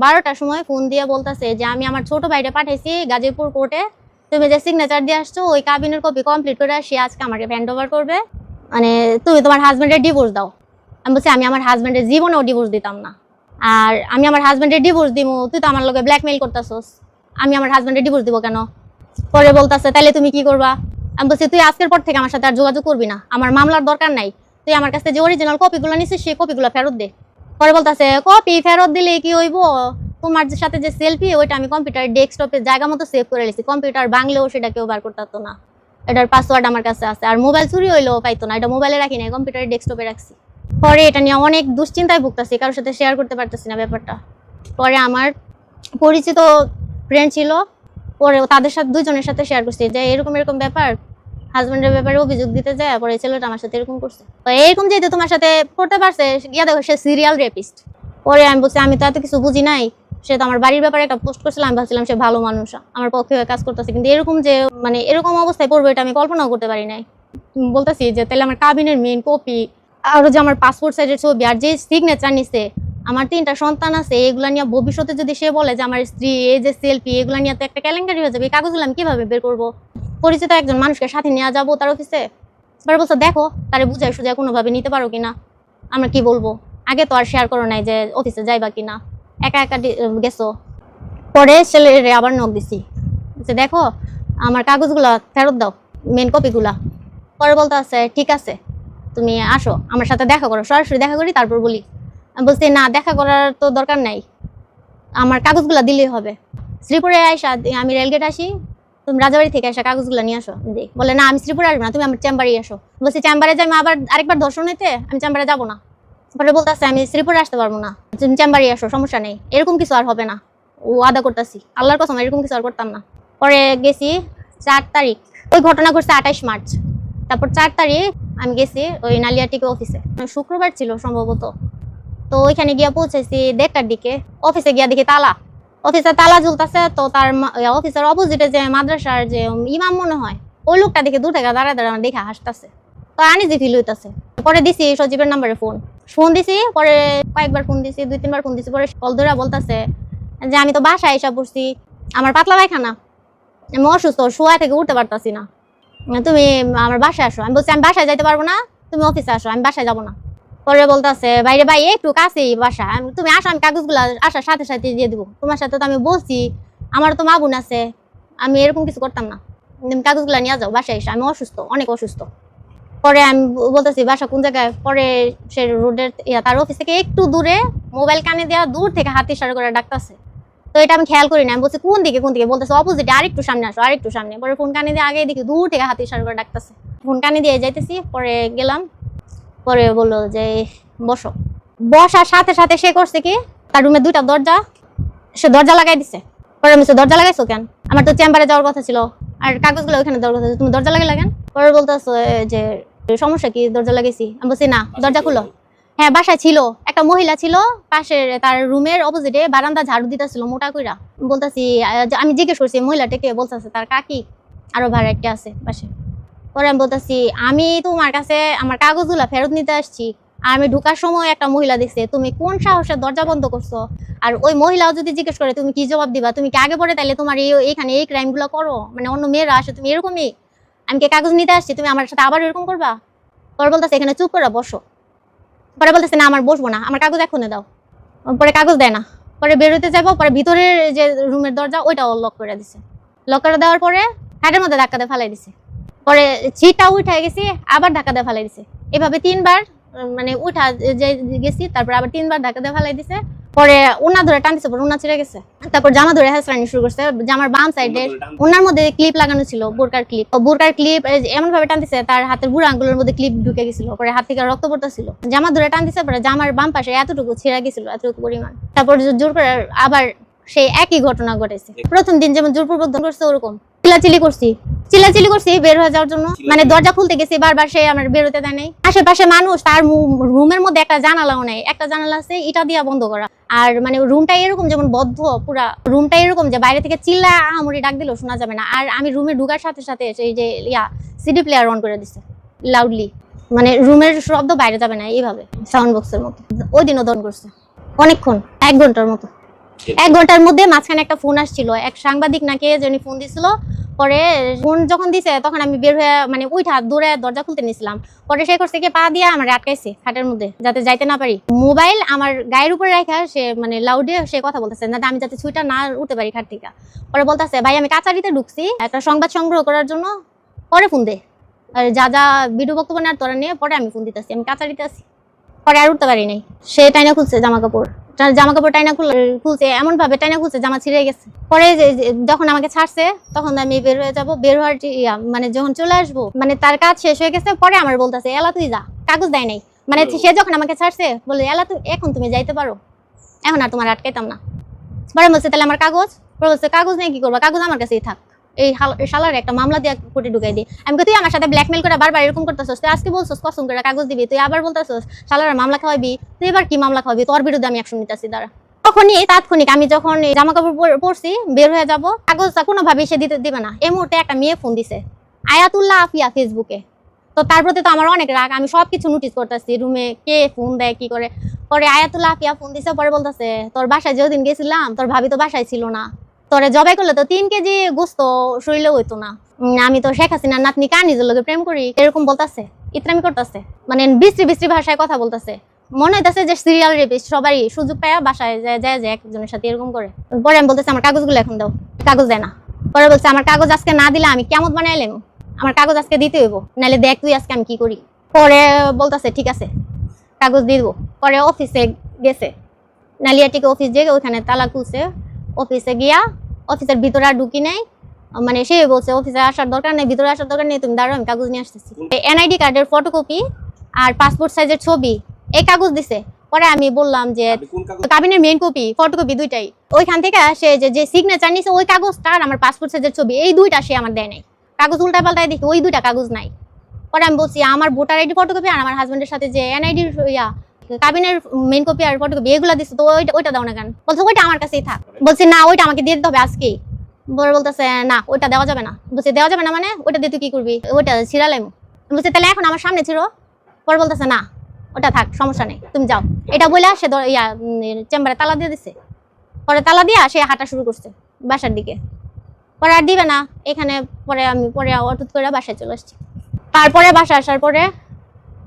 12টার সময় ফোন দিয়ে বলতেছে যে আমি আমার ছোট ভাইটা পাঠাইছি গাজীপুর কোর্টে, তুমি যে সিগনেচার দিয়ে আসছো ওই কাবিনের কপি কমপ্লিট করে সে আজকে আমাকে হ্যান্ড ওভার করবে, মানে তুমি তোমার হাজবেন্ডের ডিভোর্স দাও। আমি বলছি আমি আমার হাজবেন্ডের জীবনেও ডিভোর্স দিতাম না, আর আমি আমার হাজবেন্ডের ডিভোর্স দিব? তুই তো আমার লগে ব্ল্যাকমেইল করতেছস, আমি আমার হাজবেন্ডের ডিভোর্স দিব কেন? পরে বলতেছে তাহলে তুমি কি করবা? আমি বলছি তুই আজকের পর থেকে আমার সাথে আর যোগাযোগ করবি না, আমার মামলার দরকার নাই, তুই আমার কাছে যে অরিজিনাল কপিগুলো নিছিস সেই কপিগুলো ফেরত দে। পরে বলতেছে কপি ফেরত দিলে কি হইব, তোমার সাথে যে সেলফি ওইটা আমি কম্পিউটার ডেস্কটপে জায়গা মতো সেভ করে রেখেছি, কম্পিউটার ভাঙলেও সেটা কেউ বার করতে পারতো না, এটার পাসওয়ার্ড আমার কাছে আছে, আর মোবাইল চুরি হইলেও পাইতো না, এটা মোবাইলে রাখি নাই, কম্পিউটারের ডেস্কটপে রাখছি। পরে এটা নিয়ে অনেক দুশ্চিন্তায় ভুগতেছি, কারোর সাথে শেয়ার করতে পারতেছি না ব্যাপারটা। পরে আমার পরিচিত ফ্রেন্ড ছিল, পরে তাদের সাথে 2 জনের সাথে শেয়ার করছি যে এরকম ব্যাপার, হাজবেন্ডের ব্যাপারে অভিযোগ দিতে যায়, পরে ছেলেটা আমার সাথে এরকম করছে। তো এরকম যেহেতু তোমার সাথে করতে পারছে, গিয়া দেখো সে সিরিয়াল রেপিস্ট। পরে আমি বলছি আমি তো এত কিছু বুঝি নাই, সে তো আমার বাড়ির ব্যাপারে একটা পোস্ট করছিল, আমি ভাবছিলাম সে ভালো মানুষ, আমার পক্ষে কাজ করতেছে, কিন্তু এরকম যে মানে এরকম অবস্থায় পড়বে এটা আমি কল্পনাও করতে পারি নাই। বলতেছি যে তাহলে আমার কাবিনের মেইন কপি, আর যে আমার পাসপোর্ট সাইজের ছবি, আর যে সিগনেচার নিছে, আমার 3টা সন্তান আছে, এগুলা নিয়ে ভবিষ্যতে যদি সে বলে যে আমার স্ত্রী, এই যে সেলফি, এগুলা নিয়ে তো একটা কেলেঙ্কারি হয়ে যাবে, এই কাগজগুলো আমি কিভাবে বের করবো? পরিচিত একজন মানুষকে সাথে নিয়ে যাবো তার অফিসে, এবার বলছে দেখো তারে বুঝাই সুঝাই কোনোভাবে নিতে পারো কিনা। আমরা কি বলবো, আগে তো আর শেয়ার করো নাই যে অফিসে যাইবা কিনা, একা গেছো। পরে ছেলেরে আবার নক দিছি যে দেখো আমার কাগজগুলা ফেরত দাও, মেন কপিগুলা। পরে বলতে আছে ঠিক আছে তুমি আসো আমার সাথে দেখা করো, সরাসরি দেখা করি তারপর বলি। আমি বলছি না, দেখা করার তো দরকার নাই, আমার কাগজগুলা দিলেই হবে। শ্রীপুরে আইসা আমি রেলগেট আসি, তুমি রাজাবাড়ি থেকে এসে কাগজগুলো নিয়ে আসো। বলে না আমি শ্রীপুরে আসবো না, তুমি আমার চেম্বারে আসো। বলছি চেম্বারে যাই আবার আরেকবার দর্শন নিতে, আমি চেম্বারে যাবো না। পরে বলতেছে আমি শ্রীপুরে আসতে পারবো না, তুমি চেম্বারে আসো, সমস্যা নেই, এরকম কিছু আর হবে না, ও আদা করতেছি, আল্লাহর কসম এরকম কিছু আর করতাম না। পরে গেছি 4 তারিখ, ওই ঘটনা ঘটছে 28 মার্চ। তারপর 4 তারিখ আমি গেছি ওই নালিয়াটিকে অফিসে, শুক্রবার ছিল সম্ভবত। তো ওইখানে গিয়া পৌঁছেছি 1:30টার দিকে, অফিসে গিয়া দেখি তালা, অফিসে তালা ঝুলতেছে। তো তার অফিসের অপোজিটে যে মাদ্রাসার যে ইমাম মনে হয়, ওই লোকটা দেখে দূর থেকে দাঁড়ায় দেখে হাসতেছে, তো আনিজি ফিল হইতেছে। পরে দিছি সজীবের নাম্বারে ফোন দিছি, পরে কয়েকবার ফোন দিছি, 2-3বার ফোন দিছি। পরে কল ধরে বলতেছে যে আমি তো বাসায় এসে পড়ছি, আমার পাতলা পায়খানা, আমি অসুস্থ, শোয়া থেকে উঠতে পারতাছি না, তুমি আমার বাসায় আসো। আমি বলছি আমি বাসায় যাইতে পারবো না, তুমি অফিসে আসো, আমি বাসায় যাবো না। পরে বলতেছে বাইরে ভাই একটু কাছেই বাসা, তুমি আসো, আমি কাগজগুলো আসার সাথে সাথে দিয়ে দিবো, তোমার সাথে তো আমি বলছি, আমার তো মা বোন আছে, আমি এরকম কিছু করতাম না, তুমি কাগজগুলো নিয়ে যাও বাসায় এসে, আমি অসুস্থ, অনেক অসুস্থ। পরে আমি বলতেছি বাসা কোন জায়গায়, পরে সে রোডের তার অফিস থেকে একটু দূরে মোবাইল কানে দেওয়া দূর থেকে হাত ইশারা করে ডাকতেছে। তো এটা আমি খেয়াল করি না, আমি বলছি কোন দিকে বলতেছে অপোজিটে, আরেকটু সামনে আসো, আরেকটু সামনে। পরে ফোন কানে দিয়ে আগে দেখি দূর থেকে হাত ইশারা করে ডাকতেছে, ফোন কানে দিয়ে যাইতেছি। পরে গেলাম, পরে বললো যে বসার সাথে সাথে সে করছে কি, তার রুমে 2টা দরজা, সে দরজা লাগাই দিছে। পরে আমি দরজা লাগাইছো কেন, আমার তো চেম্বারে যাওয়ার কথা ছিল, আর কাগজগুলো ওইখানে দেওয়ার কথা ছিল, তুমি দরজা লাগাই লাগেন। পরে বলতেছো যে সমস্যা কি, দরজা লাগাইছি। আমি বলছি না, দরজা খুলো। হ্যাঁ বাসায় ছিল একটা মহিলা ছিল, পাশের তার রুমের অপোজিটে বারান্দা ঝাড়ু দিতেছিল মোটা কইরা। বলতেছি আমি জিজ্ঞেস করছি মহিলাটাকে, বলতেছে তার কাকি, আরো ভাড়া একটা আছে পাশে। পরে আমি বলতেছি আমি তোমার কাছে আমার কাগজগুলা ফেরত নিতে আসছি, আর আমি ঢুকার সময় একটা মহিলা দেখছে, তুমি কোন সাহসে দরজা বন্ধ করছো? আর ওই মহিলাও যদি জিজ্ঞেস করে তুমি কি জবাব দিবা? তুমি কি আগে পরে তাইলে তোমার এইখানে এই ক্রাইম গুলো করো, মানে অন্য মেয়েরা আসে তুমি এরকমই, আমি কি কাগজ নিতে আসছি তুমি আমার সাথে আবার এরকম করবা? পরে বলতেছে এখানে চুপ করে বসো। পরে বলতেছে না আমার বসবো না, আমার কাগজ এখনই দাও। পরে কাগজ দেয় না। পরে বেরোতে যাবো, পরে ভিতরের যে রুমের দরজা ওইটাও লক করে দিছে। লক করে দেওয়ার পরে খাটের মধ্যে ধাক্কা দিয়ে ফালাই দিছে। পরে ছিটটা উঠে গেছি, আবার ধাক্কা দিয়ে ফালাই দিছে। এভাবে 3 বার মানে উঠা যে গেছি, তারপর আবার 3 বার ধাক্কা দিয়ে ফালাই দিছে। পরে উন্না ধরে টানতেছে, পরে উন্না ছিঁড়ে গেছে। তারপর জামা ধরে হেসরানি শুরু করছে। জামার বাম সাইডে উন্নার মধ্যে ক্লিপ লাগানো ছিল, বোরকার ক্লিপ। বোরকার ক্লিপ এমন ভাবে টানতেছে তার হাতের বুড়ো আঙ্গুলের মধ্যে ক্লিপ ঢুকে গেছিল। পরে হাত থেকে রক্ত পড়তেছিল। জামা ধরে টানতেছে, পরে জামার বাম পাশে এতটুকু ছিঁড়ে গেছিল, এতটুকু পরিমাণ। তারপর জোর করে আবার সেই একই ঘটনা ঘটেছে। প্রথম দিন যেমন জোরপূর্বক করছে ওরকম চিল্লাচিল্লি করছি বের হয়ে যাওয়ার জন্য, মানে দরজা খুলতে গেছি বারবার সে আমার বেরোতে দেয় নাই। আশেপাশে মানুষ, তার রুমের মধ্যে একটা জানালাও নাই, একটা জানালা আছে ইটা দিয়া বন্ধ করা। আর মানে রুমটা এরকম যেমন বদ্ধ, পুরা রুমটা এরকম যে বাইরে থেকে চিল্লা আমরি ডাক দিলেও শোনা যাবে না। আর আমি রুমে ঢুকার সাথে সাথে সেই যে সিডি প্লেয়ার অন করে দিছে লাউডলি, মানে রুমের শব্দ বাইরে যাবে না, এইভাবে সাউন্ড বক্সের মতো। ওই দিনও দন করছে অনেকক্ষণ, 1 ঘন্টার মতো। 1 ঘন্টার মধ্যে মাঝখানে একটা ফোন আসছিল, এক সাংবাদিক নাকি যিনি ফোন দিছিল। পরে ফোন যখন দিছে তখন আমি বের হয়ে মানে উঠা দূরে দরজা খুলতে নিয়েছিলাম। পরে সে করছে কি পা দিয়ে আমার আটকাইছে খাটের মধ্যে, যাতে যাইতে না পারি। মোবাইল আমার গায়ের উপরে রাখা সে মানে লাউডে সে কথা বলতেছে, যাতে আমি যাতে ছুঁইটা না উঠতে পারি খাট থেকে। পরে বলতেছে ভাই আমি কাচারিতে ঢুকছি একটা সংবাদ সংগ্রহ করার জন্য, পরে ফোন দে। আর যা ভিডিও বক্তব্য নেওয়ার তোরা নিয়ে পরে আমি ফোন দিতেছি, আমি কাচারিতে আছি। পরে আর উঠতে পারি নাই। সে টাইনা খুলছে জামা কাপড় টাইনা খুলছে, এমন ভাবে টাইনা খুলছে জামা ছিঁড়ে গেছে। পরে যখন আমাকে ছাড়ছে তখন আমি বের হয়ে যাবো, বের হওয়ার মানে যখন চলে আসবো মানে তার কাজ শেষ হয়ে গেছে। পরে আমার বলতেছে এলা তুই যা, কাগজ দেয় নাই। মানে সে যখন আমাকে ছাড়ছে বলে এলা তুই এখন তুমি যাইতে পারো, এখন আর তোমার আটকাইতাম না। পরে বলছে তাহলে আমার কাগজ? পরে বলছে কাগজ নেই কি করবা, কাগজ আমার কাছেই থাক, এই শালার একটা মামলা দিয়ে কোর্টে ঢুকাই দিই। আমি তুই আমার সাথে ব্ল্যাকমেল করে বারবার এরকম করতেছস, তুই আজকে বলছস কসম করে কাগজ দিবি, তুই আবার বলতেছস শালার মামলা খাওয়াবি, তুই এবার কি মামলা খাওয়াবি, তোর বিরুদ্ধে আমি অ্যাকশন নিতেছি দাঁড়া। তখনই তাৎক্ষণিক আমি যখন জামা কাপড় পরছি বের হয়ে যাবো, কাগজটা কোনোভাবেই সে দিবে না। এই মুহূর্তে একটা মেয়ে ফোন দিছে, আয়াতুল্লাহ আফিয়া, ফেসবুকে। তো তার প্রতি তো আমার অনেক রাগ, আমি সবকিছু নোটিস করতেছি রুমে কে ফোন দেয় কি করে। পরে আয়াতুল্লাহ আফিয়া ফোন দিছে, পরে বলতেছে তোর বাসায় যেদিন গেছিলাম তোর ভাবি তো বাসায় ছিল না, তোরে জবাই করলে তো 3 কেজি গোস্ত শরীরে হইতো না, আমি তো শেখ হাসিনার নাতনি কানিজের লোকে প্রেম করি, এরকম বলতেছে, ইতরামি করতেছে, মানে বিশ্রী ভাষায় কথা বলতেছে। মনে হইতেছে যে সিরিয়াল রেপিস্ট, সবাই সুযোগ পায় বাসায় যায় একজনের সাথে এরকম করে। পরে আমি বলতেছি আমার কাগজগুলো এখন দাও, কাগজ দেয় না। পরে বলছে আমার কাগজ আজকে না দিলে আমি কেমন বানাইলাম, আমার কাগজ আজকে দিতে হইব, নাহলে দেখ তুই আজকে আমি কি করি। পরে বলতেছে ঠিক আছে কাগজ দিয়ে দেবো। পরে অফিসে গেছে, নালিয়াটিকে অফিস দিয়ে ওইখানে তালা খুলছে। অফিসে গিয়া অফিসের ভিতরে আর ঢুকি নাই, মানে সে বলছে অফিসে আসার দরকার নেই, ভিতরে আসার দরকার নেই, তুমি দাঁড়াও আমি কাগজ নিয়ে আসতেছি। এনআইডি কার্ডের ফটোকপি আর পাসপোর্ট সাইজের ছবি এই কাগজ দিছে। পরে আমি বললাম যে কাবিনের মেইন কপি ফটোকপি দুইটাই, ওইখান থেকে সে যে সিগনেচার নিছে ওই কাগজটা আর আমার পাসপোর্ট সাইজের ছবি এই দুইটা সে আমার দেয় নাই। কাগজ উল্টা পাল্টায় দেখি ওই 2টা কাগজ নাই। পরে আমি বলছি আমার ভোটার আইডি ফটোকপি আর আমার হাজবেন্ডের সাথে যে এনআইডি কাবিনের মেইন কপি আর ফটোকপি এগুলা দিচ্ছে, তো ওইটা দাও না কেন? বলছে ওইটা আমার কাছেই থাক। বলছি না ওইটা আমাকে দিয়ে দিতে হবে আজকেই। বড় বলতেছে না ওইটা দেওয়া যাবে না। বলছে দেওয়া যাবে না মানে ওইটা দিয়ে তুই কি করবি, ওইটা ছিড়ালাম। বলছে তাহলে এখন আমার সামনে ছিল। পরে বলতেছে না ওটা থাক, সমস্যা নেই, তুমি যাও। এটা বলে সে চেম্বারে তালা দিয়ে দিছে। পরে তালা দিয়া সে হাঁটা শুরু করছে বাসার দিকে। পরে আর দিবে না এখানে। পরে আমি অটুট করে বাসায় চলে আসছি। তারপরে বাসা আসার পরে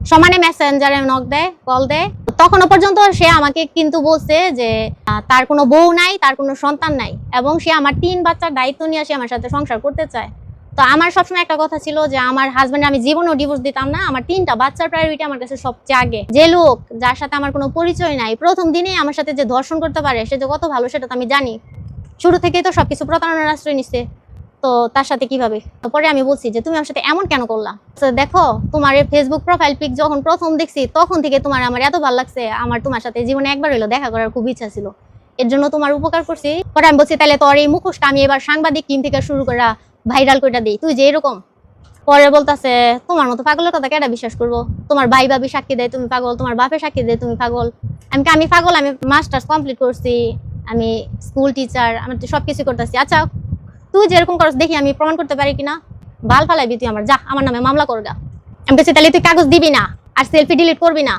সমানে মেসেঞ্জারে নক দেয়, কল দেয়। তখনও পর্যন্ত সে আমাকে কিন্তু বলছে যে তার কোনো বউ নাই, তার কোনো সন্তান নাই, এবং সে আমার 3 বাচ্চার দায়িত্ব নিয়ে সে আমার সাথে সংসার করতে চায়। তো আমার সবসময় একটা কথা ছিল যে আমার হাজবেন্ড আমি জীবনেও ডিভোর্স দিতাম না, আমার 3টা বাচ্চার প্রায়োরিটি আমার কাছে সবচেয়ে আগে। যে লোক যার সাথে আমার কোনো পরিচয় নাই প্রথম দিনেই আমার সাথে যে ধর্ষণ করতে পারে সে যে কত ভালো সেটা তো আমি জানি। শুরু থেকেই তো সবকিছু প্রতারণার আশ্রয় নিচ্ছে, তো তার সাথে কিভাবে? পরে আমি বলছি যে তুমি আমার সাথে এমন কেন করলা? দেখো তোমার এই ফেসবুক প্রোফাইল পিক যখন প্রথম দেখছি তখন থেকে তোমার আমার এত ভালো লাগছে, আমার তোমার সাথে জীবনে একবার হইলো দেখা করার খুব ইচ্ছা ছিল, এর জন্য তোমার উপকার করছি। পরে আমি বলছি তাহলে তোর এই মুখোশটা আমি এবার সাংবাদিক টিম থেকে শুরু করে ভাইরাল করে দিই, তুই যে এরকম। পরে বলতেছে তোমার মতো পাগলের কথা কেডা বিশ্বাস করবো, তোমার ভাই ভাবি সাক্ষী দেয় তুমি পাগল, তোমার বাপে সাক্ষী দেয় তুমি পাগল। আমি পাগল, আমি মাস্টার্স কমপ্লিট করছি, আমি স্কুল টিচার, আমি তো সবকিছু করতেছি। আচ্ছা তুই যেরকম করছ দেখি আমি প্রমাণ করতে পারি কিনা। বাল ফালাইবি তুই আমার, যা আমার নামে মামলা করগা। আমি বলছি তাহলে তুই কাগজ দিবি না আর সেলফি ডিলিট করবি না।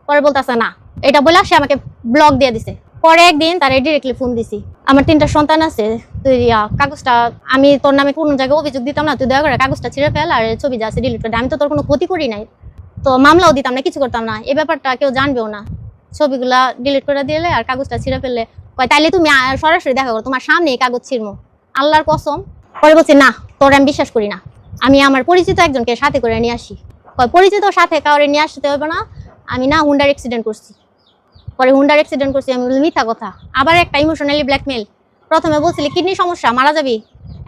পরে বলতেছে না, এটা বলে সে আমাকে ব্লক দিয়ে দিছে। পরে একদিন তার ডিরেক্টলি ফোন দিছি, আমার 3টা সন্তান আছে, তুই কাগজটা, আমি তোর নামে কোনো জায়গায় অভিযোগ দিতাম না, তুই দয়া করে কাগজটা ছিঁড়ে ফেল আর ছবি যা আছে ডিলিট করে দে। আমি তো তোর কোনো ক্ষতি করি নাই, তো মামলাও দিতাম না, কিছু করতাম না, এই ব্যাপারটা কেউ জানবেও না। ছবিগুলা ডিলিট করে দিলে আর কাগজটা ছিঁড়ে ফেললে কয় তাইলে তুমি সরাসরি দেখা করো, তোমার সামনে এই কাগজ ছিঁড়মো, আল্লাহর কসম। পরে বলছি না, তোর আমি বিশ্বাস করি না, আমি আমার পরিচিত একজনকে সাথে করে নিয়ে আসি। পরিচিত সাথে কাউরে নিয়ে আসতে হবে না, আমি না হুন্ডার অ্যাক্সিডেন্ট করছি। পরে হুন্ডার অ্যাক্সিডেন্ট করছি, আমি বলি মিথ্যা কথা। আবার একটা ইমোশনালি ব্ল্যাকমেল, প্রথমে বলছিলি কিডনি সমস্যা মারা যাবি,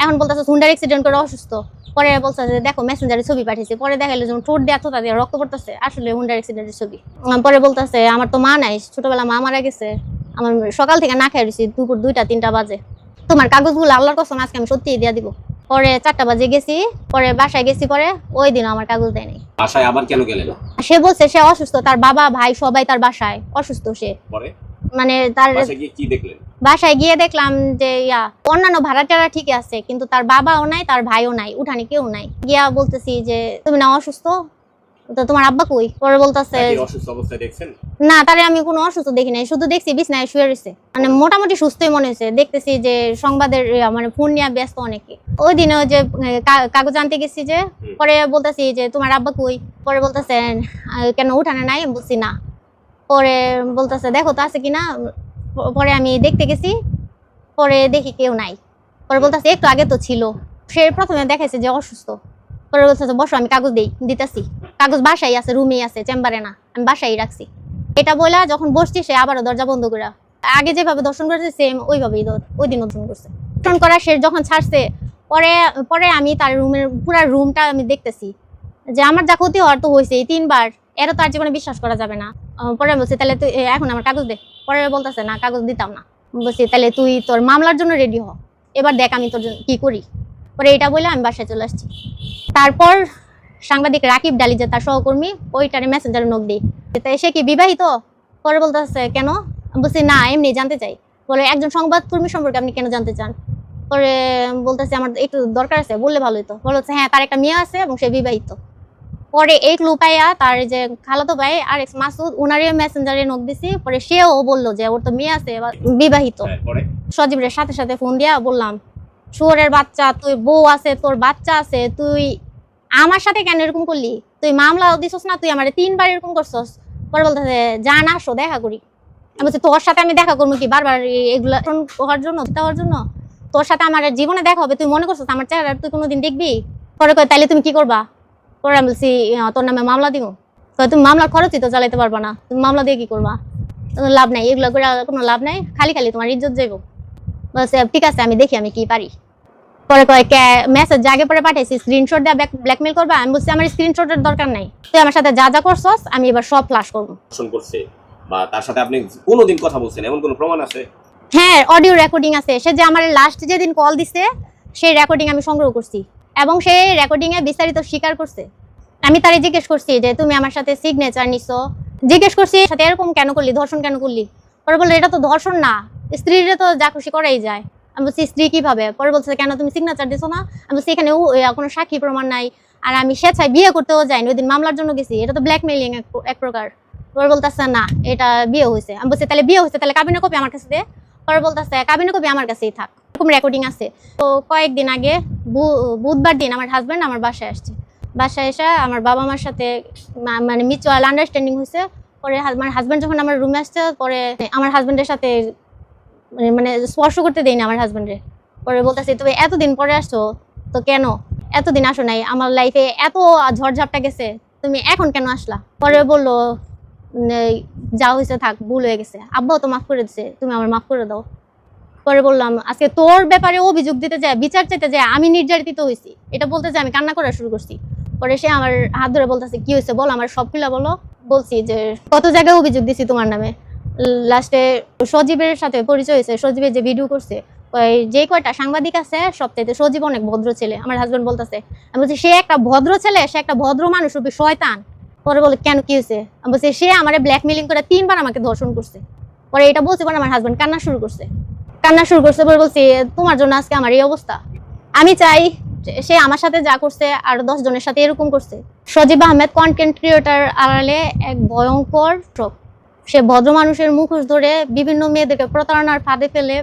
এখন বলতেছে হুন্ডার অ্যাক্সিডেন্ট করে অসুস্থ। পরে বলছে যে দেখো মেসেঞ্জারে ছবি পাঠিয়েছি, পরে দেখাইলো যেমন ঠোঁট দিয়ে থোতা দিয়ে রক্ত পড়তেছে, আসলে হুন্ডার অ্যাক্সিডেন্টের ছবি। পরে বলতেছে আমার তো মা নাই, ছোটবেলা মা মারা গেছে, আমার সকাল থেকে না খাই রয়েছি, দুপুর 2টা-3টা বাজে, তোমার কাগজগুলো আল্লাহর কসম আজকে আমি সত্যিই দিয়ে দিব। পরে 4টা বাজে গেছি, পরে বাসায় গেছি, পরে ওই দিন আমার কাগজ দেয় নাই। বাসায় আবার কেন গেলেন? সে বলছে সে অসুস্থ, তার বাবা ভাই সবাই তার বাসায় অসুস্থ। সে পরে মানে তার বাসায় গিয়ে কি দেখলেন? বাসায় গিয়ে দেখলাম যে অন্যান্য ভাড়াটিয়ারা ঠিকই আছে, কিন্তু তার বাবাও নাই, তার ভাইও নাই, উঠানে কেউ নাই। গিয়া বলতেছি যে তুমি না অসুস্থ, তো তোমার আব্বা কই? পরে বলতেছে অসুস্থ অবস্থায় দেখছেন? না, তারে আমি কোনো অসুস্থ দেখি নাই, শুধু দেখছি বিছনায় শুয়ে রয়েছে, মানে মোটামুটি সুস্থই মনে হয়েছে। দেখতেছি যে সংবাদের মানে ফোন নিয়ে ব্যস্ত অনেকে। ওই দিনে যে কাগজ আনতে গেছি যে, পরে বলতেছি যে তোমার আব্বা কই? পরে বলতেছে কেন উঠানে নাই? আমি বলছি না। পরে বলতেছে দেখো তো আছে কিনা। পরে আমি দেখতে গেছি, পরে দেখি কেউ নাই। পরে বলতেছে একটু আগে তো ছিল। সে প্রথমে দেখাইছে যে অসুস্থ, পরে বলতেছে বসো আমি কাগজ দিতেছি। কাগজ বাসায় আছে, রুমেই আছে, চেম্বারে না, আমি বাসায় রাখছি। এটা বইলা যখন বসছি সে আবারও দরজা বন্ধ করে, আগে যেভাবে দর্শন করেছে সেম ওইভাবেই ওই দিন দর্শন করছে। দর্শন করা সে যখন ছাড়ছে, পরে আমি তার রুমের পুরা রুমটা আমি দেখতেছি যে আমার যা ক্ষতি হওয়ার তো হয়েছে 3বার, এরা তো আর জীবনে বিশ্বাস করা যাবে না। পরে বলছি তাহলে তুই এখন আমার কাগজ দে। পরে বলতেছে না কাগজ দিতাম না। বলছি তাহলে তুই তোর মামলার জন্য রেডি হ, এবার দেখ আমি তোর জন্য কি করি। পরে এটা বলে আমি বাসায় চলে আসছি। তারপর সাংবাদিক রাকিব ডালি যে তার সহকর্মী, ওইটারে মেসেঞ্জারে নক দিই, তাই সে কি বিবাহিত? পরে বলতেছে কেন? বলছি না এমনি জানতে চাই। বলে একজন সংবাদকর্মী সম্পর্কে আপনি কেন জানতে চান? পরে বলতেছে আমার একটু দরকার আছে, বললে ভালো হতো। বলছে হ্যাঁ তার একটা মেয়ে আছে এবং সে বিবাহিত। পরে এই ক্লু পাইয়া তার যে খালাতো ভাই আর এক্স মাসুদ, উনারে মেসেঞ্জারে নক দিছি। পরে সেও বললো যে ওর তো মেয়ে আছে, বিবাহিত। সজীবের সাথে সাথে ফোন দিয়া বললাম শুয়োরের বাচ্চা, তুই বউ আছে, তোর বাচ্চা আছে, তুই আমার সাথে কেন এরকম করলি? তুই মামলা দিছস না, তুই আমার 3বার এরকম করছস। পরে বলতেছে জান আসো দেখা করি। আমি বলছি তোর সাথে আমি দেখা করবো কি বারবার এগুলা হওয়ার জন্য, দেওয়ার জন্য? তোর সাথে আমার জীবনে দেখা হবে, তুই মনে করছিস আমার চেহারা তুই কোনোদিন দেখবি? পরে কয় তাইলে তুমি কি করবা? পরে আমি বলছি তোর নামে মামলা দিব। তুমি মামলার খরচই তো চালাইতে পারবা না, তুমি মামলা দিয়ে কি করবা? লাভ নাই, এগুলো করে কোনো লাভ নাই, খালি খালি তোমার ইজ্জত যাইব। বলছে ঠিক আছে আমি দেখি আমি কি পারি। পরে কয় মেসেজ আগে পরে পাঠাইছি, স্ক্রিনশট দিয়ে ব্ল্যাকমেল করবা। আমি বলছি আমার স্ক্রিনশটের দরকার নাই, তুই আমার সাথে যা যা করছস আমি এবার সব ফ্লাশ করবো। করছে বা তার সাথে আপনি কোনোদিন কথা বলছেন এমন কোনো প্রমাণ আছে? হ্যাঁ, অডিও রেকর্ডিং আছে। সে যে আমার লাস্ট যেদিন কল দিছে সেই রেকর্ডিং আমি সংগ্রহ করছি এবং সেই রেকর্ডিং এ বিস্তারিত স্বীকার করছে। আমি তারে জিজ্ঞেস করছি যে তুমি আমার সাথে সিগনেচার নিছো, জিজ্ঞেস করছি সাথে এরকম কেন করলি, ধর্ষণ কেন করলি? পরে বললো এটা তো ধর্ষণ না, স্ত্রীরে তো যা খুশি করাই যায়। আমি বলছি স্ত্রী কিভাবে? পরে বলছে কেন তুমি সিগনেচার দিছো না? আমি বলছি এখানে কোনো সাক্ষী প্রমাণ নাই, আর আমি স্বেচ্ছায় বিয়ে করতেও যাইনি, ওই দিন মামলার জন্য গেছি, এটা তো ব্ল্যাকমেইলিং এক প্রকার। পরে বলতেছে না এটা বিয়ে হয়েছে। আমি বলছি তাহলে বিয়ে হয়েছে, তাহলে কাবিনের কপি আমার কাছে দে। পরে বলতেছে কাবিনের কপি আমার কাছেই থাক, এরকম রেকর্ডিং আছে। তো কয়েকদিন আগে বুধবার দিন আমার হাজব্যান্ড আমার বাসায় আসছে। বাসায় এসে আমার বাবা মার সাথে মানে মিউচুয়াল আন্ডারস্ট্যান্ডিং হয়েছে। পরে আমার হাজব্যান্ড যখন আমার রুমে আসছে, পরে আমার হাজব্যান্ডের সাথে মানে স্পর্শ করতে দেই না আমার হাজব্যান্ডে। পরে বলতেছি তুমি এতদিন পরে আসছো তো কেন? এতদিন আসো নাই, আমার লাইফে এত ঝড়ঝাপটা গেছে, তুমি এখন কেন আসলা? পরে বললো যা হয়েছে থাক, ভুল হয়ে গেছে, আব্বাও তো মাফ করে দিছে, তুমি আমার মাফ করে দাও। পরে বললাম আজকে তোর ব্যাপারে অভিযোগ দিতে যায়, বিচার চাইতে যায় আমি নির্যাতিত হয়েছি, এটা বলতে যায় আমি কান্না করা শুরু করছি। পরে সে আমার হাত ধরে বলতেছে কি হয়েছে বলো, আমার সব খুলা বলো। বলছি যে কত জায়গায় অভিযোগ দিছি তোমার নামে। লাস্টে সজীবের সাথে পরিচয় হয়েছে, সজীবের যে ভিডিও করছে যে কয়টা সাংবাদিক আছে সবচাইতে সজীব অনেক ভদ্র ছেলে। আমার হাজবেন্ড বলতেছে, আমি বলছি সে একটা ভদ্র ছেলে, সে একটা ভদ্র মানুষ রূপে শয়তান। পরে বলে কেন কি হয়েছে? আমি বলছি সে আমার ব্ল্যাকমেলিং করে 3বার আমাকে ধর্ষণ করছে। পরে এটা বলছি পরে আমার হাজবেন্ড কান্না শুরু করছে। পরে বলছি তোমার জন্য আজকে আমার এই অবস্থা। আমি চাই সে আমার সাথে যা করছে আর 10 জনের সাথে এরকম করছে। সজীব আহমেদ কন্টেন্ট ক্রিয়েটর আড়ালে এক ভয়ঙ্কর চক্র। সে ভদ্র মানুষের মুখোশ ধরে বিভিন্ন মেয়েদেরকে প্রতারণার ফাঁদে ফেলে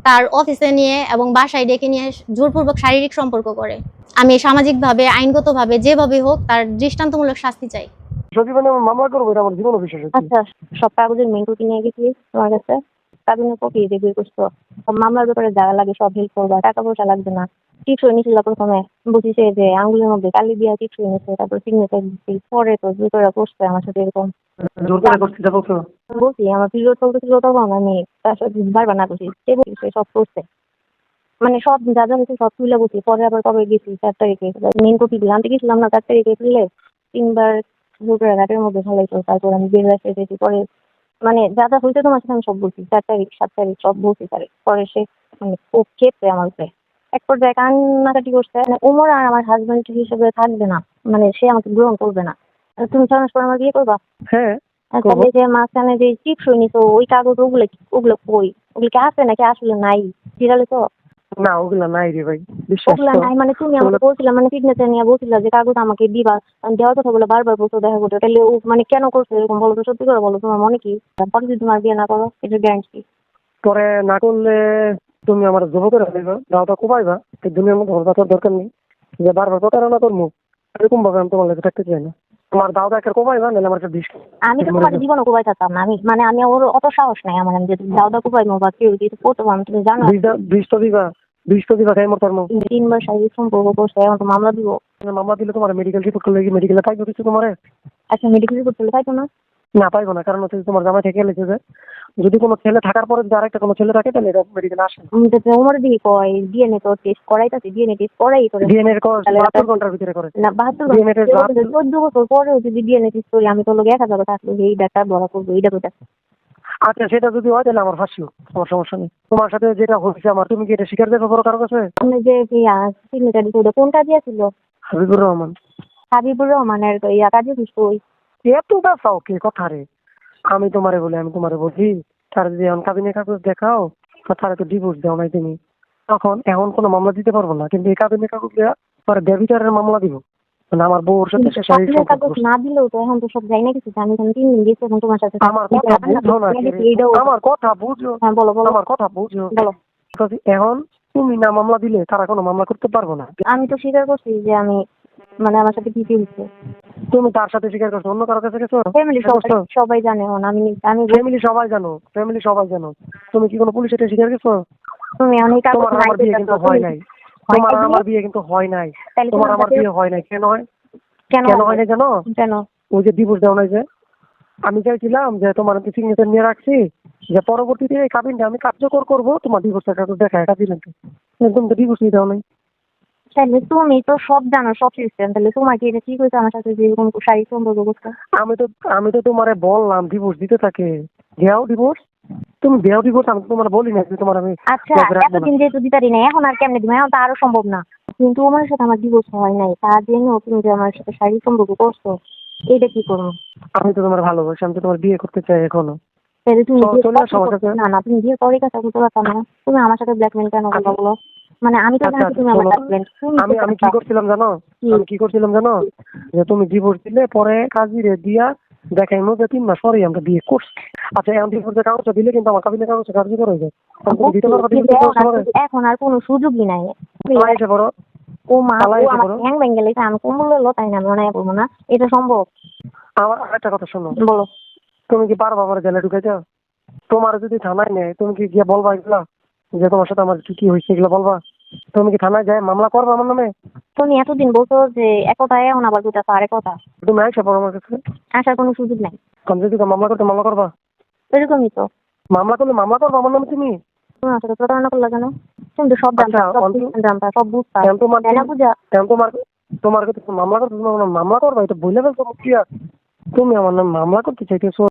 তার অফিসে নিয়ে এবং বাসায় ডেকে নিয়ে জোরপূর্বক শারীরিক সম্পর্ক করে। আমি সামাজিকভাবে আইনগতভাবে যেভাবে হোক তার দৃষ্টান্তমূলক শাস্তি চাই। যদি মানে আমি মামলা করবো, এটা আমার জীবন বিশ্বাস হচ্ছে। আচ্ছা, সব কাগজের মেন কপি নিয়ে গেছি তোমার কাছে, কাবিনের কপি দিয়ে বের করছো। মামলার ব্যাপারে যা লাগে সব হেল্প করবা, টাকা পয়সা লাগবে না। টিপস নিয়েছিল প্রথমে, বুঝিছে যে আঙ্গুলের মধ্যে কালি দিয়া টিপস নিয়েছে, তারপর সিগনেচার দিচ্ছি, পরে তো জুতোরা করছে আমার সাথে এরকম। জোর করে করছি, যা বলছো। বলছি আমার পিরিয়ড চলতেছিল তখন আমি তার সাথে বারবার না করছি, সে বলছে সব করছে, মানে সব যা যা হয়েছে সব তুলে বলছি। পরে আবার কবে গেছি 4 তারিখে মেন কপি গুলো আনতে গেছিলাম না, 4 তারিখে ফেলে 3বার জোরকরা ঘাটের মধ্যে ফেলাইতো। তারপর আমি বের রাস্তা এসেছি, পরে মানে যা যা হয়েছে তোমার সাথে আমি সব বলছি, 4 তারিখ 7 তারিখ সব বলছি তারে। পরে সে মানে খুব খেপছে আমার উপরে, এক পর্যায়ে কান্নাকাটি করছে। মানে ওমর আর আমার হাজবেন্ড হিসেবে থাকবে না, মানে সে আমাকে গ্রহণ করবে না। আর তুমি 6 মাস পর আমার বিয়ে করবা? হ্যাঁ, তাহলে যে মাঝখানে যে টিপস নিছো ওই কাগজ ওগুলো ওগুলো কই? ওগুলো কি আছে নাকি আসলে নাই? জিরালে তো না ওগুলা নাই রে ভাই, বিশ্বাস ওগুলা কর। নাই, মানে তুমি আমাকে বলছিলা, মানে সিগনেচার নিয়ে বলছিলা যে কাগজ আমাকে দিবা, আমি দেওয়ার কথা বলে বারবার বলছো দেখা করতে। তাহলে ও মানে কেন করছো এরকম বলো তো, সত্যি করে বলো, তোমার মনে কি? পরে যদি তোমার বিয়ে না করো এটা গ্যারান্টি। পরে না করলে তুমি আমার জব করে ফেলবা, দাওটা কোপাইবা। এই দুনিয়ার মধ্যে হরবা তোর দরকার নেই যে বারবার প্রতারণা করবো। এরকম ভাবে আমি তোমার কাছে থাকতে চাই না। তোমার দাওটা একটা কোপাইবা, নাহলে আমার একটা বিষ। আমি তো তোমার জীবনও কোবাই থাকতাম না। আমি মানে আমি ওর অত সাহস নাই আমার, আমি যে দাউদা কোবাই বা কেউ কিছু করতে পারবো, তুমি জানো। বিষ তো দিবা খাই মরতার মো। 3বার শারীরিক সম্পর্ক করছে, এখন তো মামলা দিব। মামলা দিলে তোমার মেডিকেল রিপোর্ট করলে মেডিকেলে পাইবো কিছু তোমার? আচ্ছা, মেডিকেল রিপোর্ট করলে পাইতো না? না পাইবো না, কারণ হচ্ছে তোমার জামাই থেকে গেছে যে যদি কোনো ছেলে থাকার পরে যদি আরেকটা কোনো ছেলে থাকে তাহলে এটা মেডিকেলে আসে না। ওমর দিকে কয় ডিএনএ তো টেস্ট করাইতাছে, ডিএনএ টেস্ট করাই করে। ডিএনএ 72 ঘন্টার ভিতরে করে না 72 DNA test 14 বছর পরেও যদি ডিএনএ টেস্ট করি আমি তো লোক 1000 থাকলো এই ডাটা ধরা করবো, এইটা কোথা? আচ্ছা সেটা যদি হয় তাহলে আমার ফাঁসিও, আমার সমস্যা নেই। তোমার সাথে যেটা হয়েছে আমার, তুমি কি এটা স্বীকার করতে পারো কারো কাছে? আপনি যে সিগনেচার দিতে কোনটা দিয়েছিল? হাবিবুর রহমান। হাবিবুর রহমানের ইয়া কাজে কই? এত ব্যবসা ওকে কথা রে। আমি তোমারে বলছি তার যদি এখন কাবিনের কাগজ দেখাও, তারা তো ডিভোর্স দেওয়া নাই তুমি, তখন এখন কোনো মামলা দিতে পারবো না। কিন্তু এই কাবিনের কাগজ দেওয়া পরে ব্যভিচারের মামলা দিব, মানে আমার বউর সাথে সে শারীরিক কাবিনের সম্পর্ক কাগজ করছে। না দিলেও তো এখন তো সব যাই না কিছু, আমি 3 দিন গেছি এখন তোমার সাথে। আমার কথা বুঝো না, আমার কথা বুঝো। হ্যাঁ বলো বলো আমার কথা বুঝো। বলো। এখন তুমি না মামলা দিলে তারা কোনো মামলা করতে পারবো না। আমি তো স্বীকার করছি যে আমি মানে আমার সাথে কি কি হচ্ছে। তুমি তার সাথে স্বীকার করছো, অন্য কারো কাছে গেছো? ফ্যামিলি সবাই জানে এখন আমি আমি ফ্যামিলি সবাই জানো। তুমি কি কোনো পুলিশের সাথে স্বীকার করছো? তুমি অনেক কাগজ তোমার আমার বিয়ে কিন্তু হয় নাই। তোমার আমার বিয়ে কিন্তু হয় নাই। তোমার আমার বিয়ে হয় নাই। কেন হয়? কেন হয় না জানো? কেন? ওই যে ডিভোর্স দেওয়া নাই যে, আমি চাইছিলাম যে তোমার সিগনেচার নিয়ে রাখছি যে পরবর্তীতে এই কাবিনটা আমি কার্যকর করবো, তোমার ডিভোর্সের কাগজ দেখা এটা দিলেন তো। তুমি তো ডিভোর্সই দাও নাই। তাহলে তুমি তো সব জানো, সব সিস্টেম, তাহলে তোমার কি এটা ঠিক হয়েছে আমার সাথে যে এরকম শারীরিক সম্পর্ক করতে? আমি তো তোমারে বললাম ডিভোর্স দিতে থাকে, দেও ডিভোর্স। তুমি দেও ডিভোর্স, আমি তো তোমার বলি না যে তোমার আমি। আচ্ছা এতদিন যেহেতু দিতারি না, এখন আর কেমনে দিবে? এখন তো আরো সম্ভব না। কিন্তু আমার সাথে আমার ডিভোর্স হয় নাই, তা জেনেও তুমি যে আমার সাথে শারীরিক সম্পর্ক করছো, এইটা কি করবো? আমি তো তোমার ভালোবাসি, আমি তো তোমার বিয়ে করতে চাই এখনো। তাহলে তুমি চলে আসো আমার কাছে। না তুমি বিয়ে করে কাছে করতে পারতাম না? তুমি আমার সাথে ব্ল্যাকমেল কেন করবা বলো? মানে আমি তো জানি তুমি আমার হাজবেন্ড। আমি কি করছিলাম জানো? যে তুমি ডিভোর্স দিলে পরে কাজীরে দিয়া দেখাইমো যে 3 মাস পরেই আমরা বিয়ে করছি। আচ্ছা এখন ডিভোর্সের কাগজটা দিলে কিন্তু আমার কাবিনের কাগজটা কার্যকর হয়ে যায়। তুমি দিতে পারবা ডিভোর্স? এখন আর কোনো সুযোগই নাই। এসে বড় ও মা আমার হ্যাং ভেঙে গেলে আমি কোমল হলো, তাই না? মনে হয় বলবো না এটা সম্ভব। আমার আরেকটা কথা শোনো। বলো। তুমি কি পারবা আমার জেলে ঢুকে যাও? তোমার যদি থানায় নেয় তুমি কি গিয়ে বলবা এগুলা যে তোমার সাথে আমার কি কি হয়েছে এগুলো বলবা? তুমি কি থানায় যায় মামলা করবা আমার নামে? তুমি এতদিন বলছো যে এক কথা, এখন আবার দুটা আরেক কথা। তুমি আইসা পড়ো আমার কাছে। আসার কোনো সুযোগ নাই। কারণ যদি মামলা করতে মামলা করবা, এরকমই তো। মামলা করলে মামলা করবা আমার নামে তুমি। তুমি আমার সাথে প্রতারণা করলে কেন? তুমি তো সব জানতা, সব বুঝতা। তোমার কাছে মামলা করতে মামলা করবা, এটা বলে ফেলছো। তুমি আমার নামে মামলা করতে চাইতেছো।